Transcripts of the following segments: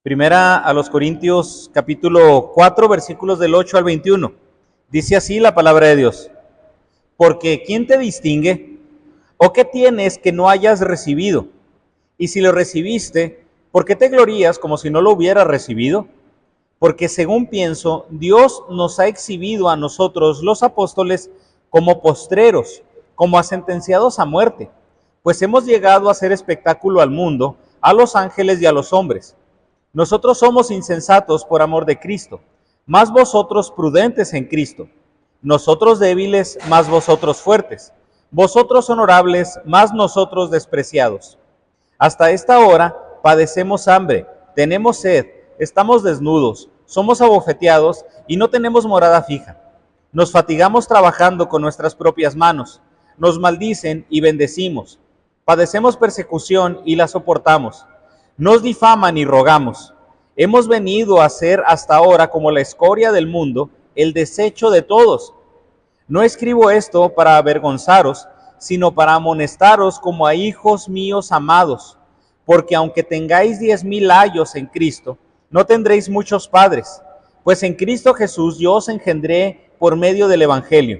Primera a los Corintios, capítulo 4, versículos del 8 al 21. Dice así la palabra de Dios. Porque ¿quién te distingue? ¿O qué tienes que no hayas recibido? Y si lo recibiste, ¿por qué te glorías como si no lo hubieras recibido? Porque según pienso, Dios nos ha exhibido a nosotros, los apóstoles, como postreros, como a sentenciados a muerte, pues hemos llegado a hacer espectáculo al mundo, a los ángeles y a los hombres. Nosotros somos insensatos por amor de Cristo, mas vosotros prudentes en Cristo. Nosotros débiles, mas vosotros fuertes. Vosotros honorables, mas nosotros despreciados. Hasta esta hora padecemos hambre, tenemos sed, estamos desnudos, somos abofeteados y no tenemos morada fija. Nos fatigamos trabajando con nuestras propias manos, nos maldicen y bendecimos. Padecemos persecución y la soportamos. Nos difaman y rogamos. Hemos venido a ser hasta ahora como la escoria del mundo, el desecho de todos. No escribo esto para avergonzaros, sino para amonestaros como a hijos míos amados, porque aunque tengáis 10,000 años en Cristo, no tendréis muchos padres, pues en Cristo Jesús yo os engendré por medio del Evangelio.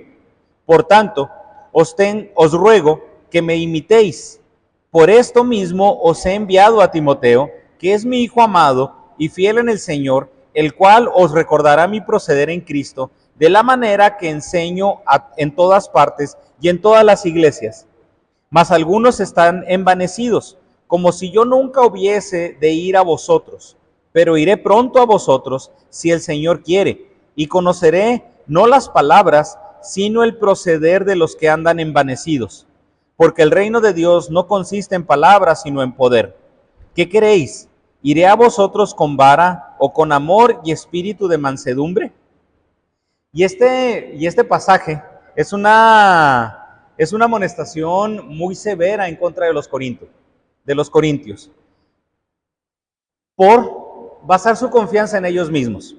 Por tanto, os ruego que me imitéis. Por esto mismo os he enviado a Timoteo, que es mi hijo amado y fiel en el Señor, el cual os recordará mi proceder en Cristo, de la manera que enseño en todas partes y en todas las iglesias. Mas algunos están envanecidos, como si yo nunca hubiese de ir a vosotros, pero iré pronto a vosotros, si el Señor quiere, y conoceré no las palabras, sino el proceder de los que andan envanecidos. Porque el reino de Dios no consiste en palabras, sino en poder. ¿Qué queréis? ¿Iré a vosotros con vara o con amor y espíritu de mansedumbre? Y este pasaje es una amonestación muy severa en contra de los corintios, por basar su confianza en ellos mismos.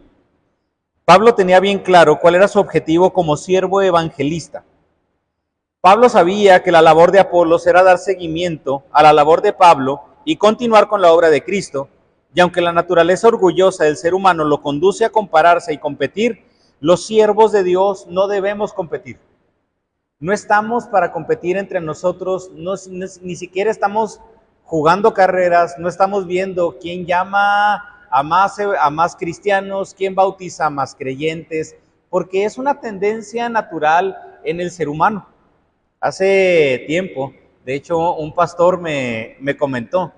Pablo tenía bien claro cuál era su objetivo como siervo evangelista. Pablo sabía que la labor de Apolos era dar seguimiento a la labor de Pablo y continuar con la obra de Cristo, y aunque la naturaleza orgullosa del ser humano lo conduce a compararse y competir, los siervos de Dios no debemos competir. No estamos para competir entre nosotros, ni siquiera estamos jugando carreras, no estamos viendo quién llama a más cristianos, quién bautiza a más creyentes, porque es una tendencia natural en el ser humano. Hace tiempo, de hecho, un pastor me comentó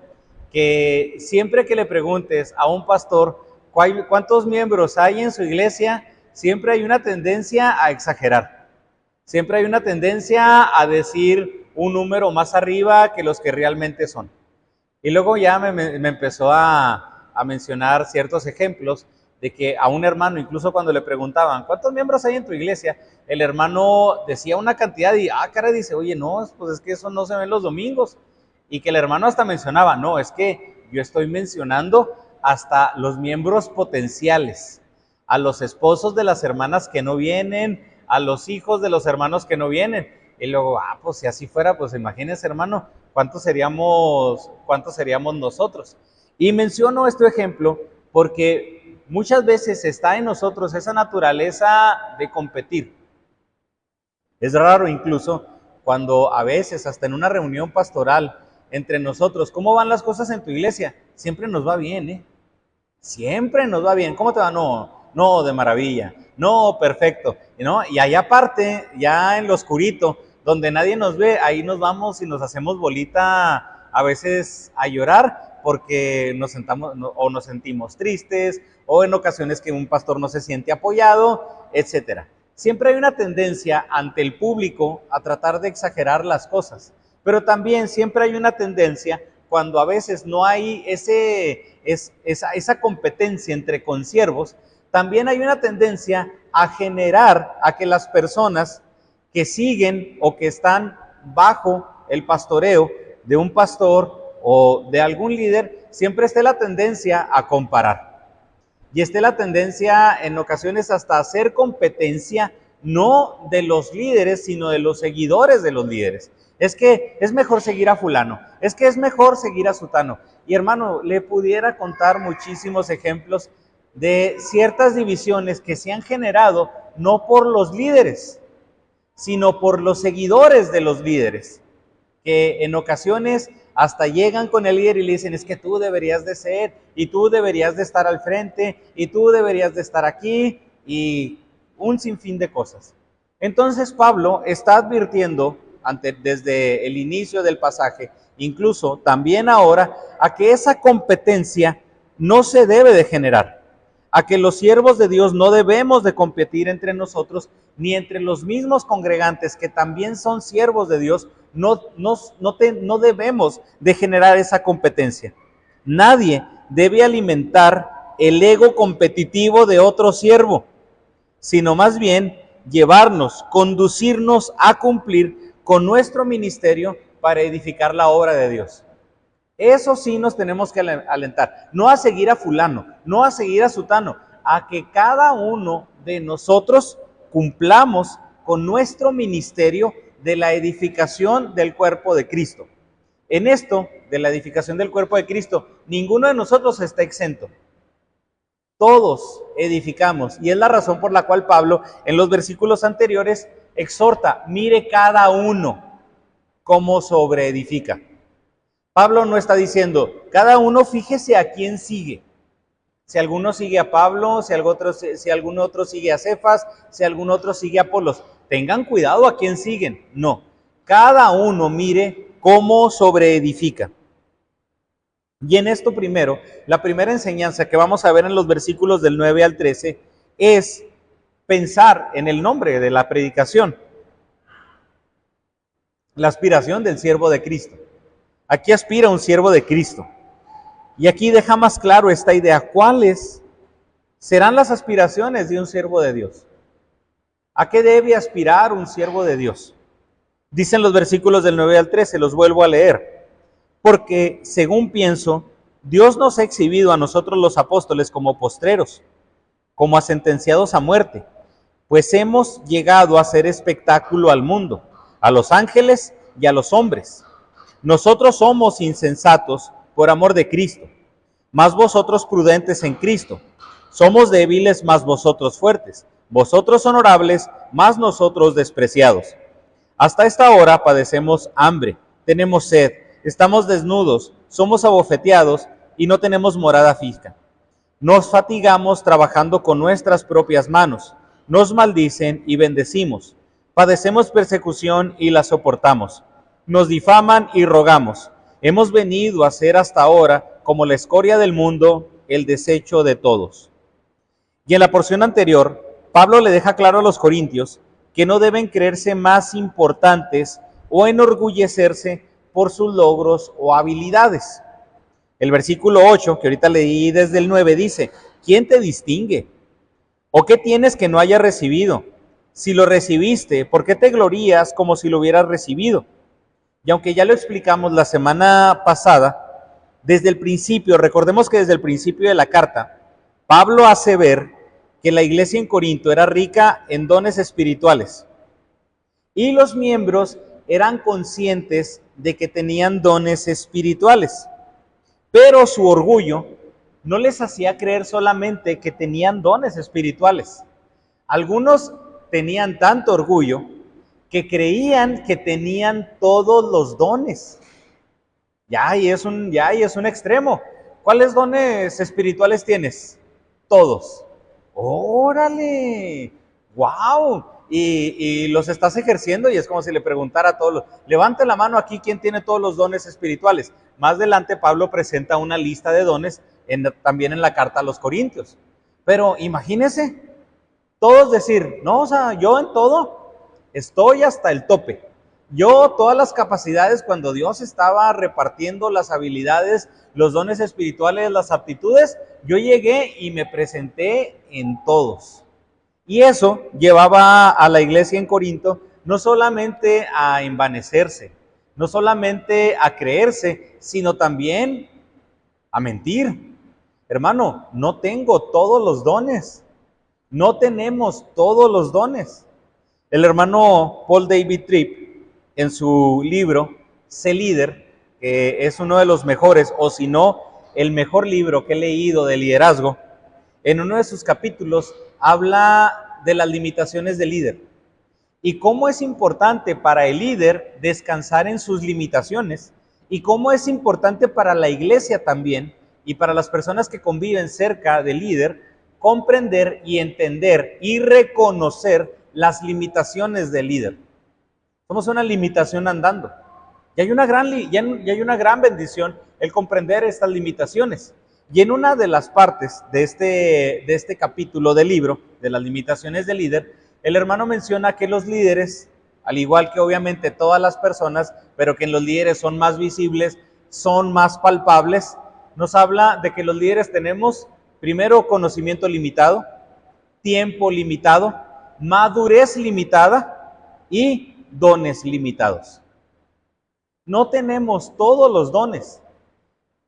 que siempre que le preguntes a un pastor cuántos miembros hay en su iglesia, siempre hay una tendencia a exagerar. Siempre hay una tendencia a decir un número más arriba que los que realmente son. Y luego ya me empezó a mencionar ciertos ejemplos de que a un hermano, incluso cuando le preguntaban, ¿cuántos miembros hay en tu iglesia? El hermano decía una cantidad y, cara, dice, oye, no, pues es que eso no se ve los domingos. Y que el hermano hasta mencionaba, no, es que yo estoy mencionando hasta los miembros potenciales, a los esposos de las hermanas que no vienen, a los hijos de los hermanos que no vienen. Y luego, pues si así fuera, pues imagínense, hermano, ¿cuántos seríamos nosotros? Y menciono este ejemplo porque muchas veces está en nosotros esa naturaleza de competir. Es raro incluso cuando a veces, hasta en una reunión pastoral entre nosotros, ¿cómo van las cosas en tu iglesia? Siempre nos va bien, ¿eh? Siempre nos va bien. ¿Cómo te va? No, de maravilla. No, perfecto. ¿No? Y allá aparte, ya en lo oscurito, donde nadie nos ve, ahí nos vamos y nos hacemos bolita a veces a llorar porque nos sentimos tristes, o en ocasiones que un pastor no se siente apoyado, etcétera. Siempre hay una tendencia ante el público a tratar de exagerar las cosas, pero también siempre hay una tendencia cuando a veces no hay esa competencia entre consiervos, también hay una tendencia a generar a que las personas que siguen o que están bajo el pastoreo de un pastor o de algún líder, siempre esté la tendencia a comparar. Y esté la tendencia en ocasiones hasta hacer competencia, no de los líderes, sino de los seguidores de los líderes. es que es mejor seguir a fulano, es que es mejor seguir a sutano. Y hermano, le pudiera contar muchísimos ejemplos de ciertas divisiones que se han generado no por los líderes, sino por los seguidores de los líderes, que en ocasiones hasta llegan con el líder y le dicen, es que tú deberías de ser, y tú deberías de estar al frente, y tú deberías de estar aquí, y un sinfín de cosas. Entonces Pablo está advirtiendo desde el inicio del pasaje, incluso también ahora, a que esa competencia no se debe de generar, a que los siervos de Dios no debemos de competir entre nosotros, ni entre los mismos congregantes que también son siervos de Dios, no debemos de generar esa competencia. Nadie debe alimentar el ego competitivo de otro siervo, sino más bien llevarnos, conducirnos a cumplir con nuestro ministerio para edificar la obra de Dios. Eso sí nos tenemos que alentar, no a seguir a fulano, no a seguir a sutano, a que cada uno de nosotros cumplamos con nuestro ministerio de la edificación del cuerpo de Cristo. En esto, de la edificación del cuerpo de Cristo, ninguno de nosotros está exento. Todos edificamos, y es la razón por la cual Pablo en los versículos anteriores exhorta, mire cada uno cómo sobreedifica. Pablo no está diciendo, cada uno fíjese a quién sigue. Si alguno sigue a Pablo, si algún otro sigue a Cefas, si algún otro sigue a Apolos. Tengan cuidado a quién siguen. No, cada uno mire cómo sobreedifica. Y en esto primero, la primera enseñanza que vamos a ver en los versículos del 9 al 13 es pensar en el nombre de la predicación. La aspiración del siervo de Cristo. Aquí aspira un siervo de Cristo. Y aquí deja más claro esta idea. ¿Cuáles serán las aspiraciones de un siervo de Dios? ¿A qué debe aspirar un siervo de Dios? Dicen los versículos del 9 al 13, los vuelvo a leer. Porque, según pienso, Dios nos ha exhibido a nosotros los apóstoles como postreros, como a sentenciados a muerte, pues hemos llegado a hacer espectáculo al mundo, a los ángeles y a los hombres. Nosotros somos insensatos por amor de Cristo, mas vosotros prudentes en Cristo. Somos débiles, mas vosotros fuertes. Vosotros honorables, mas nosotros despreciados. Hasta esta hora padecemos hambre, tenemos sed, estamos desnudos, somos abofeteados y no tenemos morada fija. Nos fatigamos trabajando con nuestras propias manos, nos maldicen y bendecimos. Padecemos persecución y la soportamos. Nos difaman y rogamos. Hemos venido a ser hasta ahora, como la escoria del mundo, el desecho de todos. Y en la porción anterior, Pablo le deja claro a los corintios que no deben creerse más importantes o enorgullecerse por sus logros o habilidades. El versículo 8, que ahorita leí desde el 9, dice, ¿quién te distingue? ¿O qué tienes que no hayas recibido? Si lo recibiste, ¿por qué te glorías como si lo hubieras recibido? Y aunque ya lo explicamos la semana pasada, desde el principio, recordemos que desde el principio de la carta, Pablo hace ver que la iglesia en Corinto era rica en dones espirituales y los miembros eran conscientes de que tenían dones espirituales, pero su orgullo no les hacía creer solamente que tenían dones espirituales. Algunos tenían tanto orgullo que creían que tenían todos los dones. Ya ahí es un extremo. ¿Cuáles dones espirituales tienes? Todos. ¡Órale! ¡Wow! Y los estás ejerciendo y es como si le preguntara a todos, levante la mano aquí quién tiene todos los dones espirituales. Más adelante Pablo presenta una lista de dones también en la carta a los Corintios. Pero imagínense, todos decir, no, o sea, yo en todo estoy hasta el tope. Yo todas las capacidades, cuando Dios estaba repartiendo las habilidades, los dones espirituales, las aptitudes, yo llegué y me presenté en todos. Y eso llevaba a la iglesia en Corinto no solamente a envanecerse, no solamente a creerse, sino también a mentir. Hermano, no tengo todos los dones. No tenemos todos los dones. El hermano Paul David Tripp en su libro Sé Líder, que es uno de los mejores, o si no, el mejor libro que he leído de liderazgo, en uno de sus capítulos habla de las limitaciones del líder y cómo es importante para el líder descansar en sus limitaciones y cómo es importante para la iglesia también y para las personas que conviven cerca del líder comprender y entender y reconocer las limitaciones del líder. Somos una limitación andando. Y hay una gran bendición el comprender estas limitaciones. Y en una de las partes de este capítulo del libro, de las limitaciones del líder, el hermano menciona que los líderes, al igual que obviamente todas las personas, pero que en los líderes son más visibles, son más palpables, nos habla de que los líderes tenemos primero conocimiento limitado, tiempo limitado, madurez limitada y dones limitados. No tenemos todos los dones.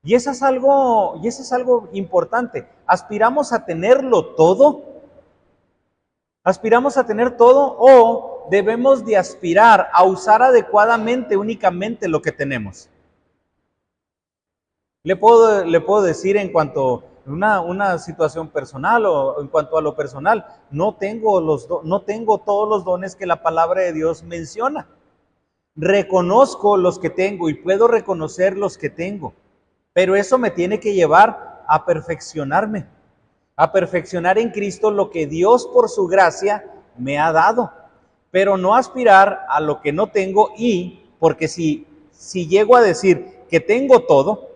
Y eso es algo importante. ¿Aspiramos a tenerlo todo? ¿Aspiramos a tener todo o debemos de aspirar a usar adecuadamente únicamente lo que tenemos? Le puedo decir en cuanto a una situación personal o en cuanto a lo personal, no tengo todos los dones que la palabra de Dios menciona. Reconozco los que tengo y puedo reconocer los que tengo, pero eso me tiene que llevar a perfeccionarme, a perfeccionar en Cristo lo que Dios por su gracia me ha dado, pero no aspirar a lo que no tengo porque si llego a decir que tengo todo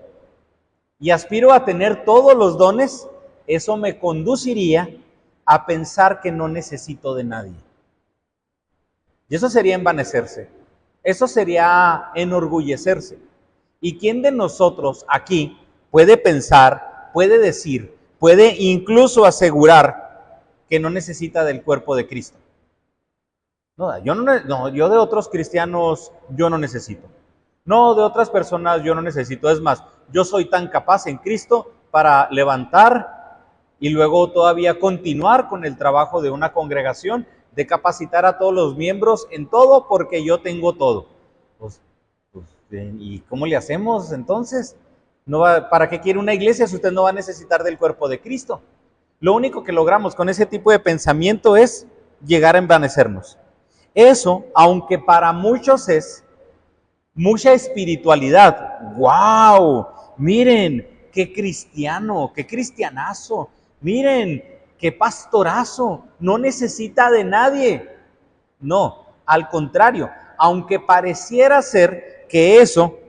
y aspiro a tener todos los dones, eso me conduciría a pensar que no necesito de nadie. Y eso sería envanecerse. Eso sería enorgullecerse. ¿Y quién de nosotros aquí puede pensar, puede decir, puede incluso asegurar que no necesita del cuerpo de Cristo? No, yo de otros cristianos yo no necesito. No, de otras personas yo no necesito. Es más, yo soy tan capaz en Cristo para levantar y luego todavía continuar con el trabajo de una congregación, de capacitar a todos los miembros en todo porque yo tengo todo. ¿Y cómo le hacemos entonces? ¿Para qué quiere una iglesia si usted no va a necesitar del cuerpo de Cristo? Lo único que logramos con ese tipo de pensamiento es llegar a envanecernos. Eso, aunque para muchos es mucha espiritualidad. ¡Wow! Miren, qué cristiano, qué cristianazo. Miren, qué pastorazo. No necesita de nadie. No, al contrario, aunque pareciera ser que eso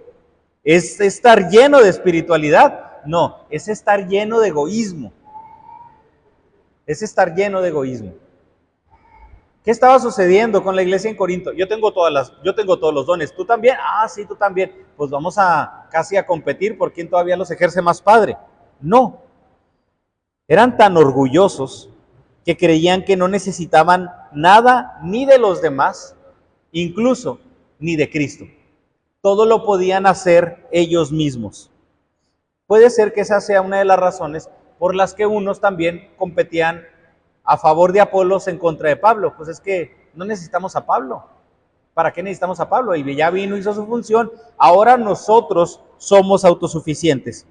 es estar lleno de espiritualidad, no, es estar lleno de egoísmo. Es estar lleno de egoísmo. ¿Qué estaba sucediendo con la iglesia en Corinto? Yo tengo todos los dones. ¿Tú también? Ah, sí, tú también. Pues vamos casi a competir por quién todavía los ejerce más padre. No. Eran tan orgullosos que creían que no necesitaban nada ni de los demás, incluso ni de Cristo. Todo lo podían hacer ellos mismos. Puede ser que esa sea una de las razones por las que unos también competían a favor de Apolos en contra de Pablo. Pues es que no necesitamos a Pablo. ¿Para qué necesitamos a Pablo? Y ya vino, hizo su función. Ahora nosotros somos autosuficientes.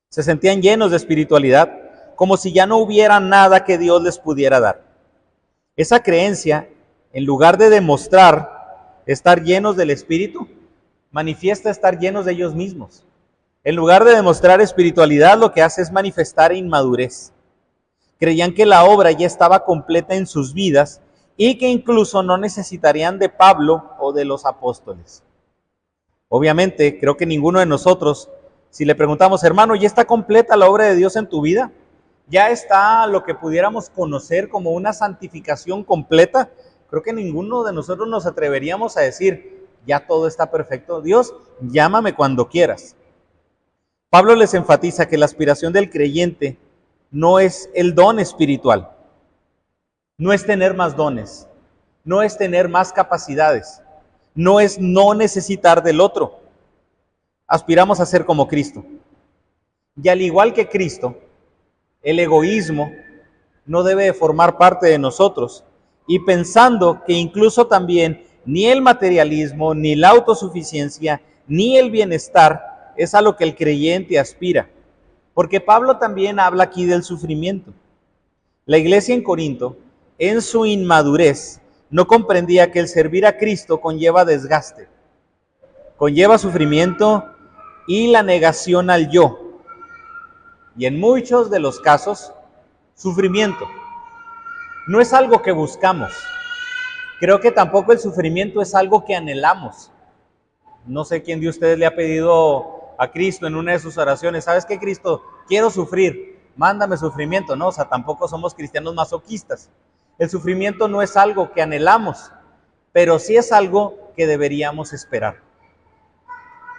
Se sentían llenos de espiritualidad, como si ya no hubiera nada que Dios les pudiera dar. Esa creencia, en lugar de demostrar estar llenos del Espíritu, manifiesta estar llenos de ellos mismos. En lugar de demostrar espiritualidad, lo que hace es manifestar inmadurez. Creían que la obra ya estaba completa en sus vidas y que incluso no necesitarían de Pablo o de los apóstoles. Obviamente, creo que ninguno de nosotros, si le preguntamos, hermano, ¿ya está completa la obra de Dios en tu vida? ¿Ya está lo que pudiéramos conocer como una santificación completa? Creo que ninguno de nosotros nos atreveríamos a decir, ya todo está perfecto. Dios, llámame cuando quieras. Pablo les enfatiza que la aspiración del creyente no es el don espiritual, no es tener más dones, no es tener más capacidades, no es no necesitar del otro. Aspiramos a ser como Cristo. Y al igual que Cristo, el egoísmo no debe de formar parte de nosotros. Y pensando que incluso también ni el materialismo, ni la autosuficiencia, ni el bienestar es a lo que el creyente aspira. Porque Pablo también habla aquí del sufrimiento. La iglesia en Corinto, en su inmadurez, no comprendía que el servir a Cristo conlleva desgaste, conlleva sufrimiento y la negación al yo. Y en muchos de los casos, sufrimiento. No es algo que buscamos. Creo que tampoco el sufrimiento es algo que anhelamos. No sé quién de ustedes le ha pedido a Cristo en una de sus oraciones: ¿sabes qué, Cristo? Quiero sufrir, mándame sufrimiento. No, o sea, tampoco somos cristianos masoquistas. El sufrimiento no es algo que anhelamos, pero sí es algo que deberíamos esperar.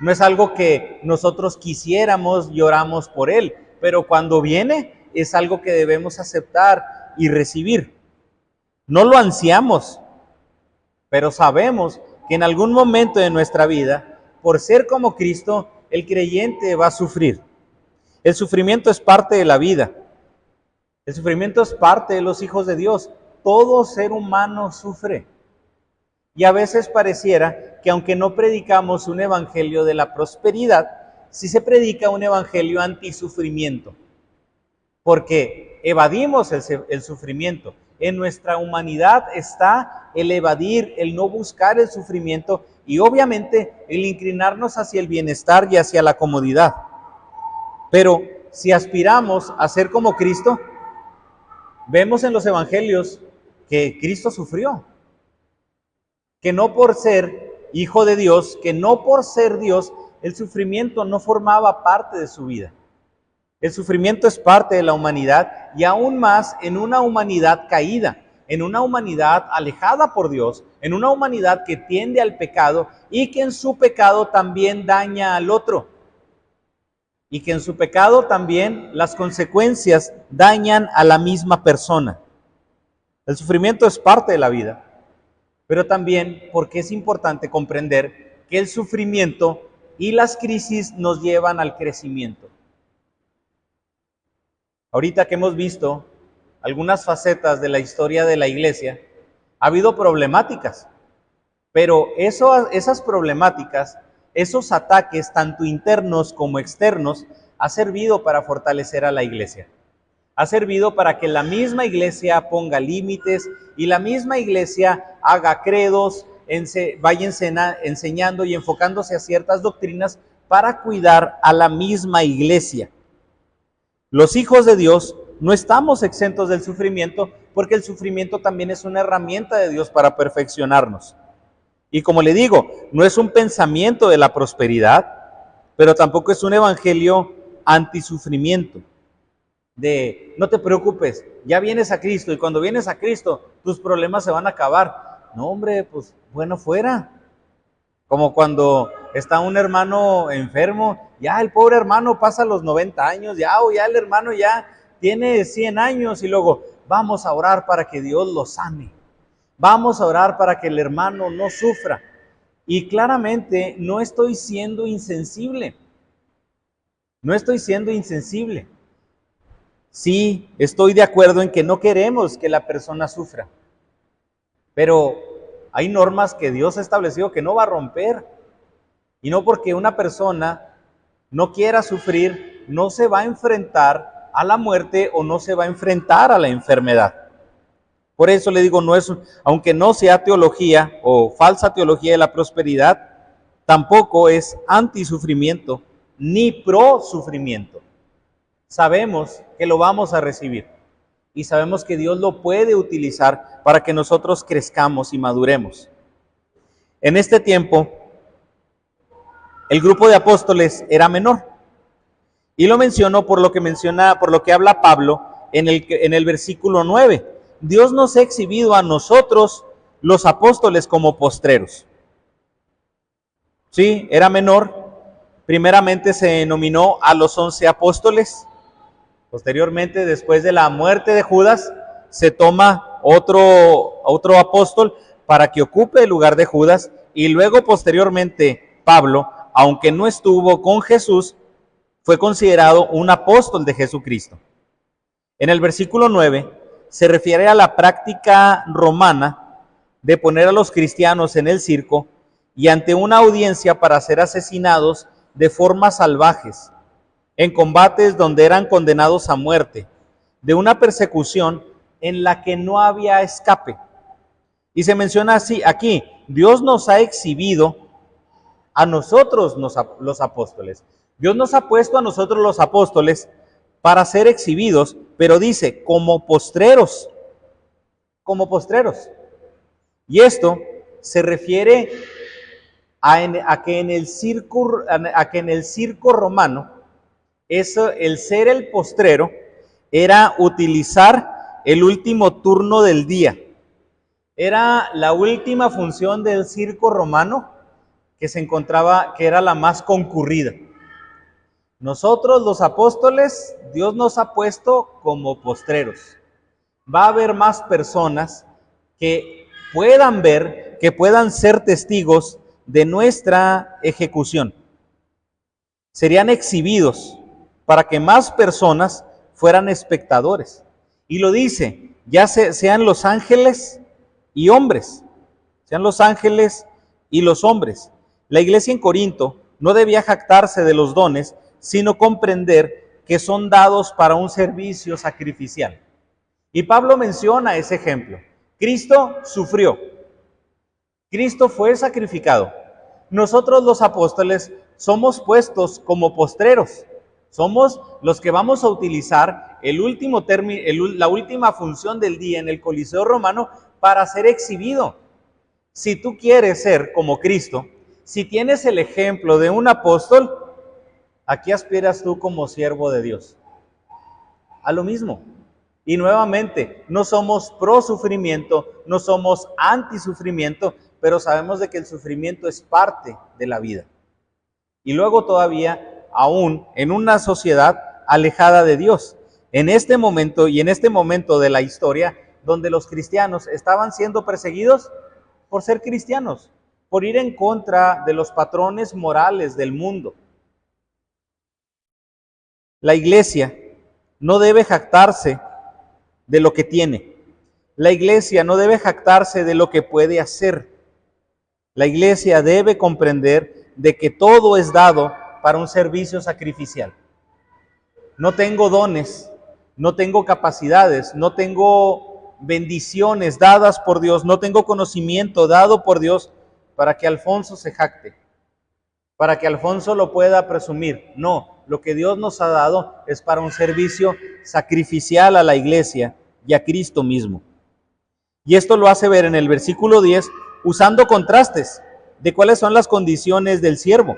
No es algo que nosotros quisiéramos y oramos por él, pero cuando viene es algo que debemos aceptar y recibir. No lo ansiamos, pero sabemos que en algún momento de nuestra vida, por ser como Cristo, el creyente va a sufrir. El sufrimiento es parte de la vida. El sufrimiento es parte de los hijos de Dios. Todo ser humano sufre. Y a veces pareciera que aunque no predicamos un evangelio de la prosperidad, sí se predica un evangelio antisufrimiento. Porque evadimos el sufrimiento. En nuestra humanidad está el evadir, el no buscar el sufrimiento y obviamente el inclinarnos hacia el bienestar y hacia la comodidad. Pero si aspiramos a ser como Cristo, vemos en los evangelios que Cristo sufrió. Que no por ser hijo de Dios, que no por ser Dios, el sufrimiento no formaba parte de su vida. El sufrimiento es parte de la humanidad y aún más en una humanidad caída, en una humanidad alejada por Dios, en una humanidad que tiende al pecado y que en su pecado también daña al otro. Y que en su pecado también las consecuencias dañan a la misma persona. El sufrimiento es parte de la vida, pero también porque es importante comprender que el sufrimiento y las crisis nos llevan al crecimiento. Ahorita que hemos visto algunas facetas de la historia de la iglesia, ha habido problemáticas, pero esas problemáticas, esos ataques, tanto internos como externos, ha servido para fortalecer a la iglesia. Ha servido para que la misma iglesia ponga límites y la misma iglesia haga credos, vaya enseñando y enfocándose a ciertas doctrinas para cuidar a la misma iglesia. Los hijos de Dios no estamos exentos del sufrimiento porque el sufrimiento también es una herramienta de Dios para perfeccionarnos. Y como le digo, no es un pensamiento de la prosperidad, pero tampoco es un evangelio antisufrimiento. De no te preocupes, ya vienes a Cristo y cuando vienes a Cristo tus problemas se van a acabar. No, hombre, pues bueno fuera. Como cuando está un hermano enfermo, ya el pobre hermano pasa los 90 años, o ya el hermano ya tiene 100 años y luego vamos a orar para que Dios lo sane. Vamos a orar para que el hermano no sufra. Y claramente no estoy siendo insensible. No estoy siendo insensible. Sí, estoy de acuerdo en que no queremos que la persona sufra. Pero hay normas que Dios ha establecido que no va a romper. Y no porque una persona no quiera sufrir, no se va a enfrentar a la muerte o no se va a enfrentar a la enfermedad. Por eso le digo, aunque no sea teología o falsa teología de la prosperidad, tampoco es antisufrimiento ni pro sufrimiento. Sabemos que lo vamos a recibir y sabemos que Dios lo puede utilizar para que nosotros crezcamos y maduremos. En este tiempo, el grupo de apóstoles era menor. Y lo menciono por lo que habla Pablo en el versículo 9. Dios nos ha exhibido a nosotros, los apóstoles, como postreros. Sí, era menor. Primeramente se denominó a los 11 apóstoles. Posteriormente, después de la muerte de Judas, se toma otro apóstol para que ocupe el lugar de Judas. Y luego, posteriormente, Pablo, aunque no estuvo con Jesús, fue considerado un apóstol de Jesucristo. En el versículo 9 se refiere a la práctica romana de poner a los cristianos en el circo y ante una audiencia para ser asesinados de formas salvajes, en combates donde eran condenados a muerte, de una persecución en la que no había escape. Y se menciona así aquí: Dios nos ha exhibido a nosotros los apóstoles. Dios nos ha puesto a nosotros los apóstoles para ser exhibidos, pero dice, como postreros. Y esto se refiere a que en el circo romano, el ser el postrero era utilizar el último turno del día. Era la última función del circo romano que era la más concurrida. Nosotros los apóstoles, Dios nos ha puesto como postreros. Va a haber más personas que puedan ver, que puedan ser testigos de nuestra ejecución. Serían exhibidos para que más personas fueran espectadores. Y lo dice, sean los ángeles y hombres, sean los ángeles y los hombres. La iglesia en Corinto no debía jactarse de los dones, sino comprender que son dados para un servicio sacrificial. Y Pablo menciona ese ejemplo. Cristo sufrió. Cristo fue sacrificado. Nosotros los apóstoles somos puestos como postreros. Somos los que vamos a utilizar la última función del día en el Coliseo Romano para ser exhibido. Si tú quieres ser como Cristo, si tienes el ejemplo de un apóstol, ¿a qué aspiras tú como siervo de Dios? A lo mismo. Y nuevamente, no somos pro sufrimiento, no somos anti sufrimiento, pero sabemos de que el sufrimiento es parte de la vida. Y luego todavía, aún en una sociedad alejada de Dios, en este momento de la historia, donde los cristianos estaban siendo perseguidos por ser cristianos, por ir en contra de los patrones morales del mundo. La iglesia no debe jactarse de lo que tiene. La iglesia no debe jactarse de lo que puede hacer. La iglesia debe comprender de que todo es dado para un servicio sacrificial. No tengo dones, no tengo capacidades, no tengo bendiciones dadas por Dios, no tengo conocimiento dado por Dios para que Alfonso se jacte, para que Alfonso lo pueda presumir. No, lo que Dios nos ha dado es para un servicio sacrificial a la iglesia y a Cristo mismo. Y esto lo hace ver en el versículo 10, usando contrastes de cuáles son las condiciones del siervo.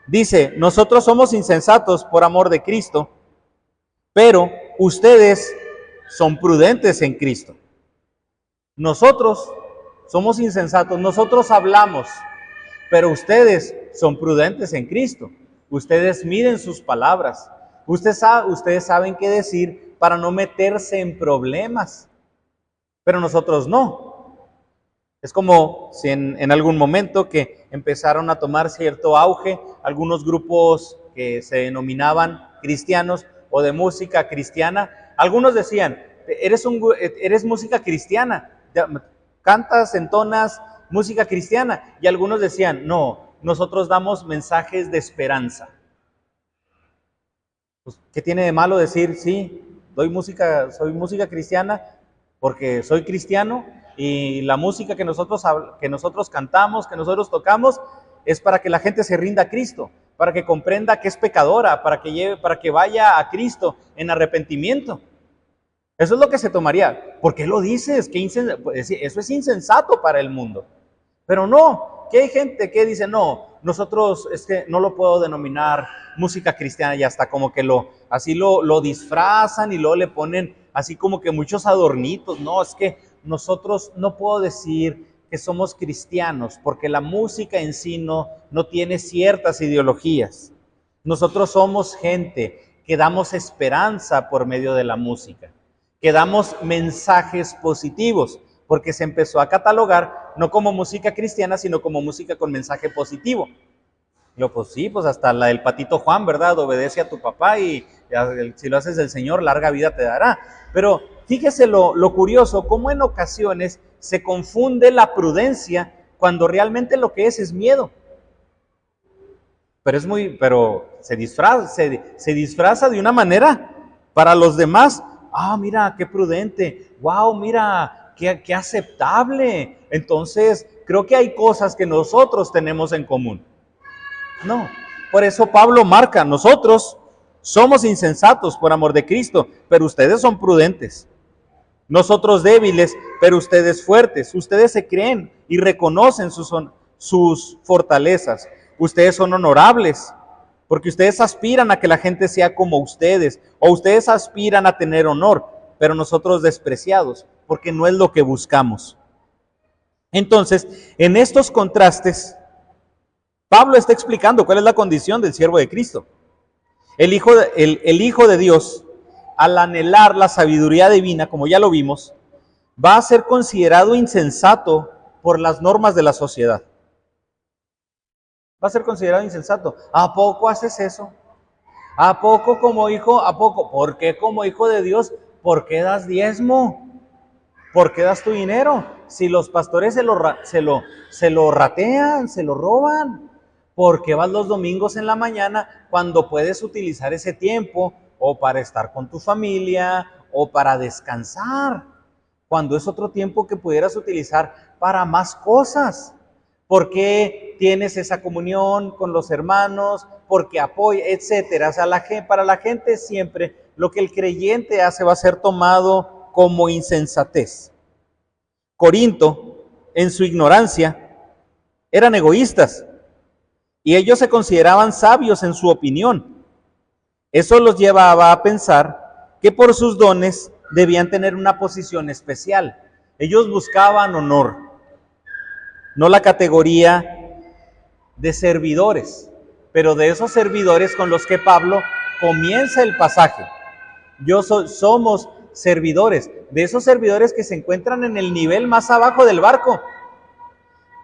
Dice, nosotros somos insensatos por amor de Cristo, pero ustedes son prudentes en Cristo. Nosotros somos insensatos, nosotros hablamos, pero ustedes son prudentes en Cristo. Ustedes miden sus palabras. Ustedes saben qué decir para no meterse en problemas, pero nosotros no. Es como si en algún momento que empezaron a tomar cierto auge algunos grupos que se denominaban cristianos o de música cristiana. Algunos decían, eres música cristiana, cantas, entonas música cristiana. Y algunos decían, no, nosotros damos mensajes de esperanza. Pues, ¿qué tiene de malo decir, sí, soy música cristiana porque soy cristiano? Y la música que nosotros cantamos, que nosotros tocamos, es para que la gente se rinda a Cristo, para que comprenda que es pecadora, para que vaya a Cristo en arrepentimiento. Eso es lo que se tomaría. ¿Por qué lo dices? Eso es insensato para el mundo. Pero no, que hay gente que dice, no, nosotros no lo puedo denominar música cristiana, y hasta como que así lo disfrazan y luego le ponen así como que muchos adornitos. No, es que nosotros no puedo decir que somos cristianos porque la música en sí no tiene ciertas ideologías. Nosotros somos gente que damos esperanza por medio de la música, que damos mensajes positivos, porque se empezó a catalogar no como música cristiana, sino como música con mensaje positivo. Yo, pues sí, pues hasta la del Patito Juan, ¿verdad? Obedece a tu papá y si lo haces del Señor, larga vida te dará. Pero fíjese lo curioso, cómo en ocasiones se confunde la prudencia cuando realmente lo que es miedo. Pero se disfraza de una manera para los demás. Ah, mira, qué prudente. Wow, mira, qué aceptable. Entonces, creo que hay cosas que nosotros tenemos en común. No, por eso Pablo marca, nosotros somos insensatos por amor de Cristo, pero ustedes son prudentes. Nosotros débiles, pero ustedes fuertes. Ustedes se creen y reconocen sus fortalezas. Ustedes son honorables, porque ustedes aspiran a que la gente sea como ustedes, o ustedes aspiran a tener honor, pero nosotros despreciados, porque no es lo que buscamos. Entonces, en estos contrastes, Pablo está explicando cuál es la condición del siervo de Cristo. El Hijo de Dios, al anhelar la sabiduría divina, como ya lo vimos, va a ser considerado insensato por las normas de la sociedad. Va a ser considerado insensato. ¿A poco haces eso? ¿A poco como hijo? ¿A poco? ¿Por qué como hijo de Dios? ¿Por qué das diezmo? ¿Por qué das tu dinero? Si los pastores se lo ratean, se lo roban. ¿Por qué vas los domingos en la mañana cuando puedes utilizar ese tiempo o para estar con tu familia o para descansar? Cuando es otro tiempo que pudieras utilizar para más cosas. ¿Por qué tienes esa comunión con los hermanos? Porque apoya, etcétera. O sea, para la gente siempre lo que el creyente hace va a ser tomado como insensatez. Corinto, en su ignorancia, eran egoístas y ellos se consideraban sabios en su opinión. Eso los llevaba a pensar que por sus dones debían tener una posición especial. Ellos buscaban honor, no la categoría de servidores, pero de esos servidores con los que Pablo comienza el pasaje. Somos servidores, de esos servidores que se encuentran en el nivel más abajo del barco,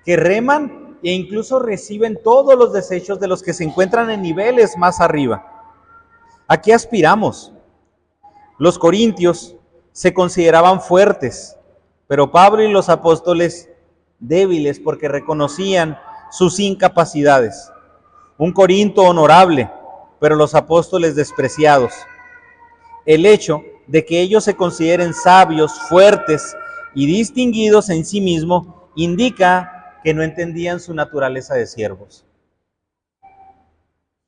que reman e incluso reciben todos los desechos de los que se encuentran en niveles más arriba. ¿A qué aspiramos? Los corintios se consideraban fuertes, pero Pablo y los apóstoles débiles porque reconocían sus incapacidades. Un Corinto honorable, pero los apóstoles despreciados. El hecho de que ellos se consideren sabios, fuertes y distinguidos en sí mismos indica que no entendían su naturaleza de siervos.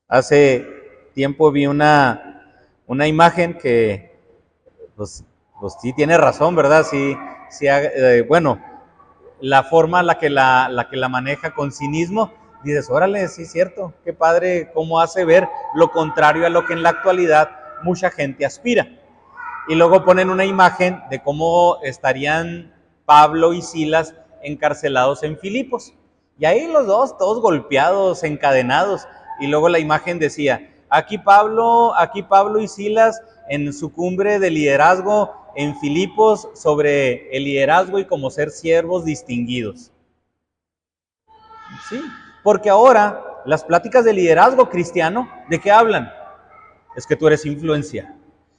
Hace tiempo vi una imagen que pues sí tiene razón, ¿verdad? Sí, bueno, la forma la que la maneja con cinismo, dices, órale, sí es cierto, qué padre cómo hace ver lo contrario a lo que en la actualidad mucha gente aspira. Y luego ponen una imagen de cómo estarían Pablo y Silas encarcelados en Filipos. Y ahí los dos, todos golpeados, encadenados. Y luego la imagen decía, aquí Pablo y Silas en su cumbre de liderazgo en Filipos sobre el liderazgo y cómo ser siervos distinguidos. Sí, porque ahora las pláticas de liderazgo cristiano, ¿de qué hablan? Es que tú eres influencia.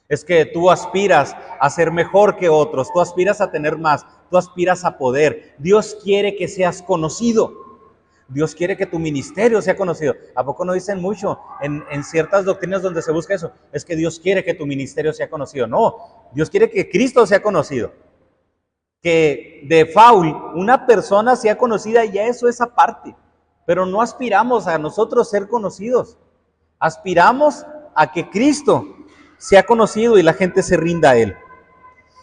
Es que tú aspiras a ser mejor que otros, tú aspiras a tener más, tú aspiras a poder. Dios quiere que seas conocido. Dios quiere que tu ministerio sea conocido. ¿A poco no dicen mucho en ciertas doctrinas donde se busca eso? Es que Dios quiere que tu ministerio sea conocido. No, Dios quiere que Cristo sea conocido. Que de faul una persona sea conocida, ya eso es aparte. Pero no aspiramos a nosotros ser conocidos. Aspiramos a que Cristo sea conocido y la gente se rinda a Él.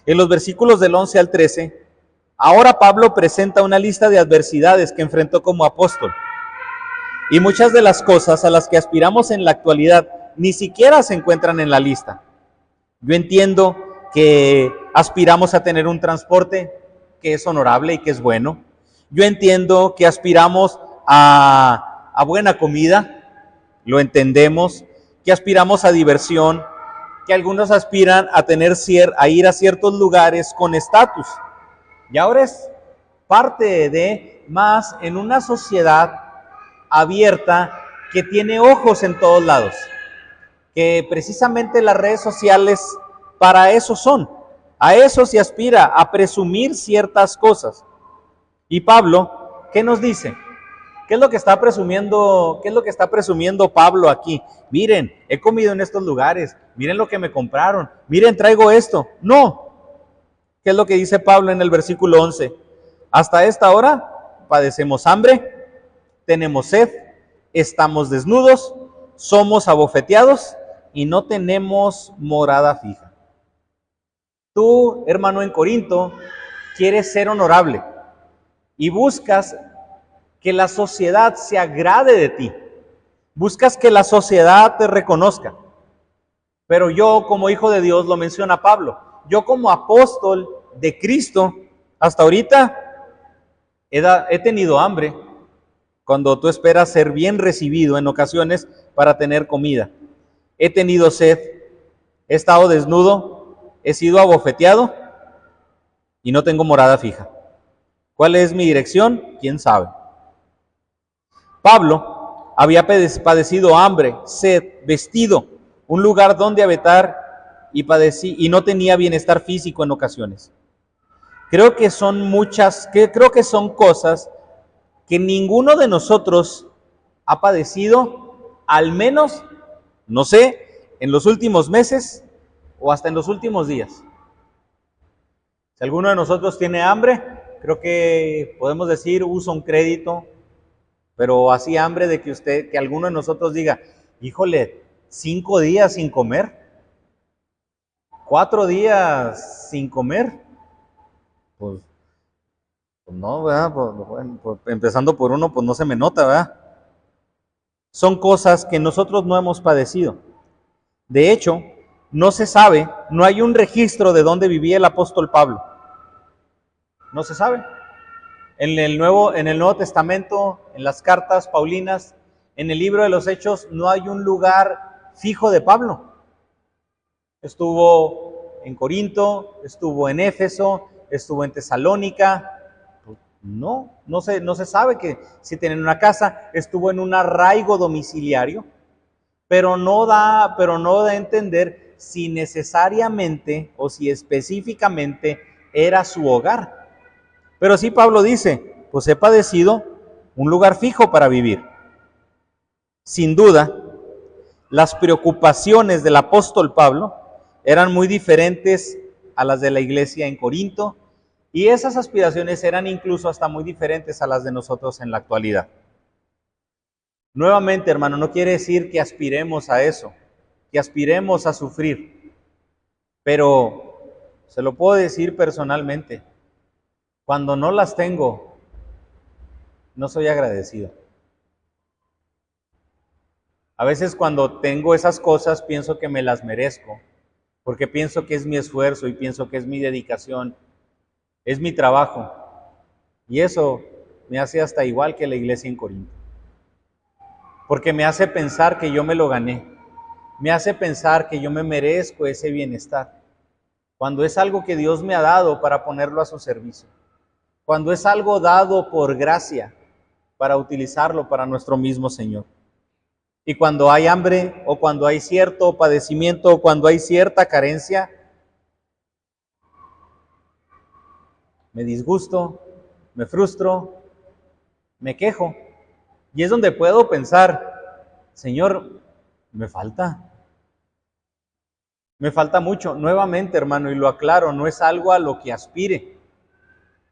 En los versículos del 11 al 13, ahora Pablo presenta una lista de adversidades que enfrentó como apóstol. Y muchas de las cosas a las que aspiramos en la actualidad ni siquiera se encuentran en la lista. Yo entiendo que aspiramos a tener un transporte que es honorable y que es bueno. Yo entiendo que aspiramos a buena comida, lo entendemos, que aspiramos a diversión, que algunos aspiran a ir a ciertos lugares con estatus. Y ahora es parte de más en una sociedad abierta que tiene ojos en todos lados, que precisamente las redes sociales para eso son. A eso se aspira, a presumir ciertas cosas. Y Pablo, ¿qué nos dice? ¿Qué es lo que está presumiendo? ¿Qué es lo que está presumiendo Pablo aquí? Miren, he comido en estos lugares, miren lo que me compraron, miren, traigo esto. No. ¿Qué es lo que dice Pablo en el versículo 11? Hasta esta hora padecemos hambre, tenemos sed, estamos desnudos, somos abofeteados y no tenemos morada fija. Tú, hermano en Corinto, quieres ser honorable y buscas que la sociedad se agrade de ti. Buscas que la sociedad te reconozca. Pero yo, como hijo de Dios, lo menciona Pablo, yo como apóstol de Cristo, hasta ahorita he tenido hambre, cuando tú esperas ser bien recibido en ocasiones para tener comida. He tenido sed, he estado desnudo, he sido abofeteado y no tengo morada fija. ¿Cuál es mi dirección? ¿Quién sabe? Pablo había padecido hambre, sed, vestido, un lugar donde habitar y no tenía bienestar físico en ocasiones. Creo que son cosas que ninguno de nosotros ha padecido, al menos, no sé, en los últimos meses o hasta en los últimos días. Si alguno de nosotros tiene hambre, creo que podemos decir, usa un crédito, pero así hambre de que alguno de nosotros diga, híjole, 5 días sin comer, 4 días sin comer, pues no, ¿verdad? Pues empezando por uno, pues no se me nota, ¿verdad? Son cosas que nosotros no hemos padecido. De hecho, no se sabe, no hay un registro de dónde vivía el apóstol Pablo. No se sabe. En el Nuevo Testamento, en las cartas paulinas, en el libro de los Hechos, no hay un lugar fijo de Pablo. Estuvo en Corinto, estuvo en Éfeso, estuvo en Tesalónica. No se sabe que si tienen una casa, estuvo en un arraigo domiciliario, pero no da a entender si necesariamente o si específicamente era su hogar. Pero sí Pablo dice, pues he padecido un lugar fijo para vivir. Sin duda, las preocupaciones del apóstol Pablo eran muy diferentes a las de la iglesia en Corinto, y esas aspiraciones eran incluso hasta muy diferentes a las de nosotros en la actualidad. Nuevamente, hermano, no quiere decir que aspiremos a eso, que aspiremos a sufrir, pero se lo puedo decir personalmente, cuando no las tengo, no soy agradecido. A veces cuando tengo esas cosas pienso que me las merezco, porque pienso que es mi esfuerzo y pienso que es mi dedicación, es mi trabajo, y eso me hace hasta igual que la iglesia en Corinto, porque me hace pensar que yo me lo gané, me hace pensar que yo me merezco ese bienestar, cuando es algo que Dios me ha dado para ponerlo a su servicio, cuando es algo dado por gracia para utilizarlo para nuestro mismo Señor. Y cuando hay hambre o cuando hay cierto padecimiento o cuando hay cierta carencia, me disgusto, me frustro, me quejo. Y es donde puedo pensar, Señor, me falta mucho. Nuevamente, hermano, y lo aclaro, no es algo a lo que aspire,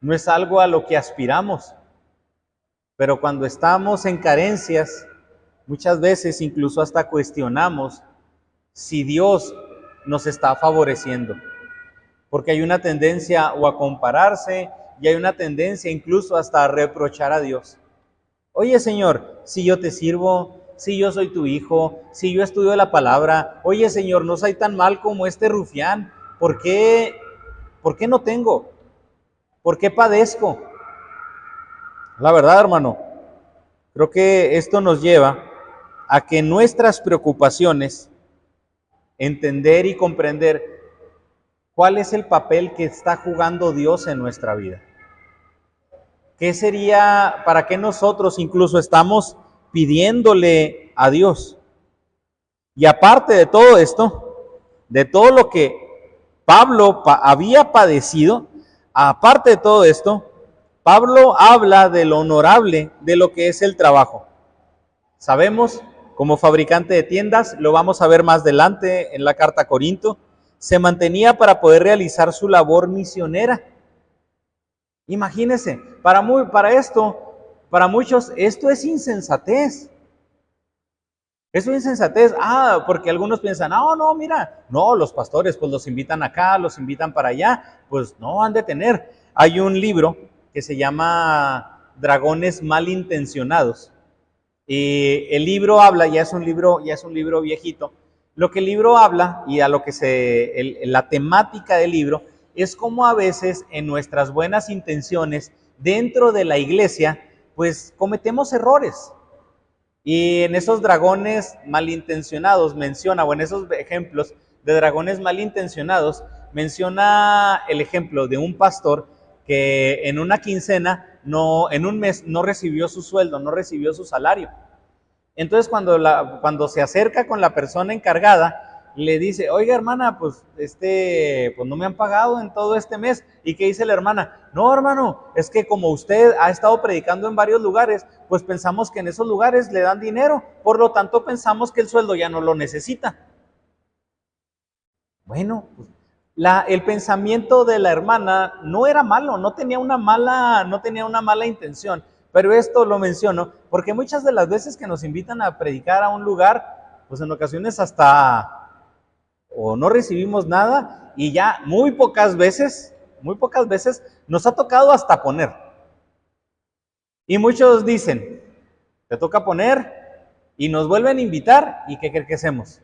no es algo a lo que aspiramos. Pero cuando estamos en carencias, muchas veces incluso hasta cuestionamos si Dios nos está favoreciendo. Porque hay una tendencia o a compararse y hay una tendencia incluso hasta a reprochar a Dios. Oye, Señor, si yo te sirvo, si yo soy tu hijo, si yo estudio la palabra, oye, Señor, no soy tan mal como este rufián, ¿por qué no tengo? ¿Por qué padezco? La verdad, hermano, creo que esto nos lleva a que nuestras preocupaciones, entender y comprender cuál es el papel que está jugando Dios en nuestra vida. ¿Qué sería, para qué nosotros incluso estamos pidiéndole a Dios? Y aparte de todo esto, de todo lo que Pablo había padecido. Aparte de todo esto, Pablo habla de lo honorable de lo que es el trabajo. Sabemos, como fabricante de tiendas, lo vamos a ver más adelante en la carta a Corinto, se mantenía para poder realizar su labor misionera. Imagínense, para muchos, esto es insensatez. Eso es insensatez. Porque algunos piensan, no, mira, no, los pastores pues los invitan acá, los invitan para allá, pues no han de tener. Hay un libro que se llama Dragones Malintencionados. Y el libro habla, ya es un libro viejito. Lo que el libro habla y a lo que la temática del libro es cómo a veces en nuestras buenas intenciones dentro de la iglesia, pues cometemos errores. Y en esos dragones malintencionados menciona, o en esos ejemplos de dragones malintencionados, menciona el ejemplo de un pastor que en una quincena, en un mes, no recibió su sueldo, no recibió su salario. Entonces cuando se acerca con la persona encargada, le dice, oiga hermana, pues no me han pagado en todo este mes. ¿Y qué dice la hermana? No, hermano, es que como usted ha estado predicando en varios lugares, pues pensamos que en esos lugares le dan dinero, por lo tanto pensamos que el sueldo ya no lo necesita. Bueno, pues, el pensamiento de la hermana no era malo, no tenía una mala intención, pero esto lo menciono porque muchas de las veces que nos invitan a predicar a un lugar, pues en ocasiones hasta o no recibimos nada y ya muy pocas veces nos ha tocado hasta poner. Y muchos dicen, te toca poner y nos vuelven a invitar y ¿qué creen que hacemos?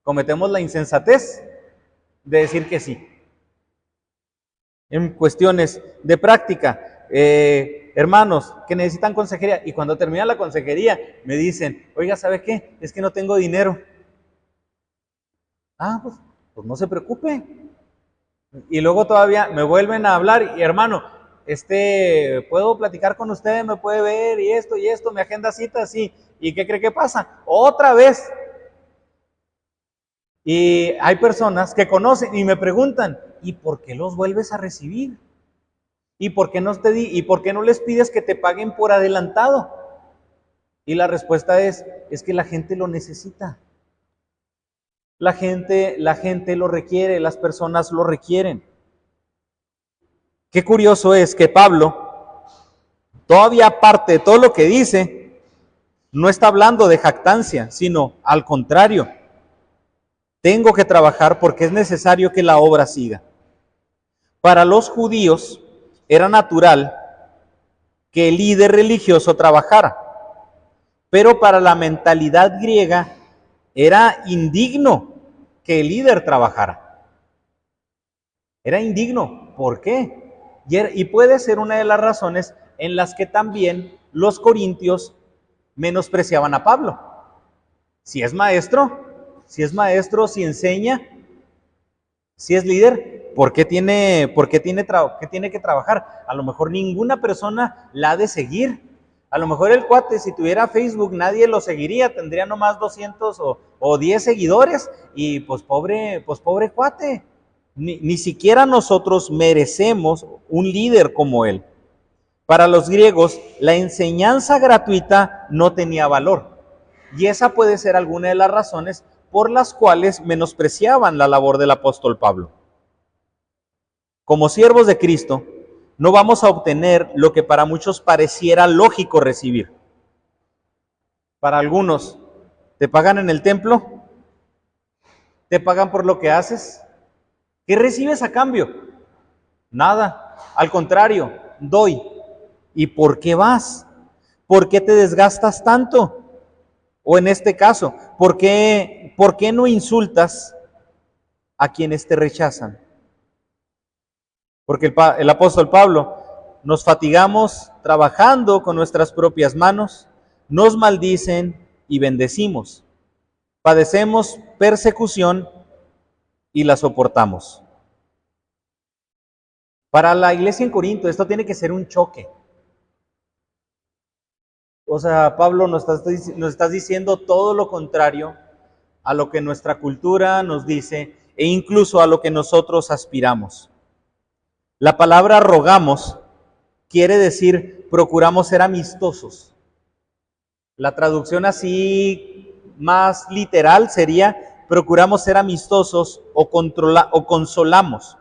Cometemos la insensatez de decir que sí. En cuestiones de práctica, hermanos que necesitan consejería y cuando termina la consejería me dicen, oiga, ¿sabe qué? Es que no tengo dinero. Pues no se preocupe. Y luego todavía me vuelven a hablar y hermano, puedo platicar con usted, me puede ver y esto, me agenda citas, sí. ¿Y qué cree que pasa? Otra vez. Y hay personas que conocen y me preguntan, ¿y por qué los vuelves a recibir? ¿Y por qué no les pides que te paguen por adelantado? Y la respuesta es que la gente lo necesita. La gente lo requiere, las personas lo requieren. Qué curioso es que Pablo, todavía aparte de todo lo que dice, no está hablando de jactancia, sino al contrario. Tengo que trabajar porque es necesario que la obra siga. Para los judíos era natural que el líder religioso trabajara, pero para la mentalidad griega era indigno que el líder trabajara. Era indigno. ¿Por qué? Y puede ser una de las razones en las que también los corintios menospreciaban a Pablo. Si es maestro, si enseña, si es líder, ¿por qué tiene que trabajar? A lo mejor ninguna persona la ha de seguir. A lo mejor el cuate, si tuviera Facebook, nadie lo seguiría, tendría nomás 200 o 10 seguidores y pues pobre cuate. Ni siquiera nosotros merecemos un líder como él. Para los griegos, la enseñanza gratuita no tenía valor. Y esa puede ser alguna de las razones por las cuales menospreciaban la labor del apóstol Pablo. Como siervos de Cristo, no vamos a obtener lo que para muchos pareciera lógico recibir. Para algunos, ¿te pagan en el templo? ¿Te pagan por lo que haces? ¿Qué recibes a cambio? Nada. Al contrario, doy. ¿Y por qué vas? ¿Por qué te desgastas tanto? O en este caso, ¿por qué no insultas a quienes te rechazan? Porque el apóstol Pablo, nos fatigamos trabajando con nuestras propias manos, nos maldicen y bendecimos. Padecemos persecución y la soportamos. Para la iglesia en Corinto, esto tiene que ser un choque. O sea, Pablo, nos estás diciendo todo lo contrario a lo que nuestra cultura nos dice e incluso a lo que nosotros aspiramos. La palabra rogamos quiere decir procuramos ser amistosos. La traducción así más literal sería procuramos ser amistosos o consolamos.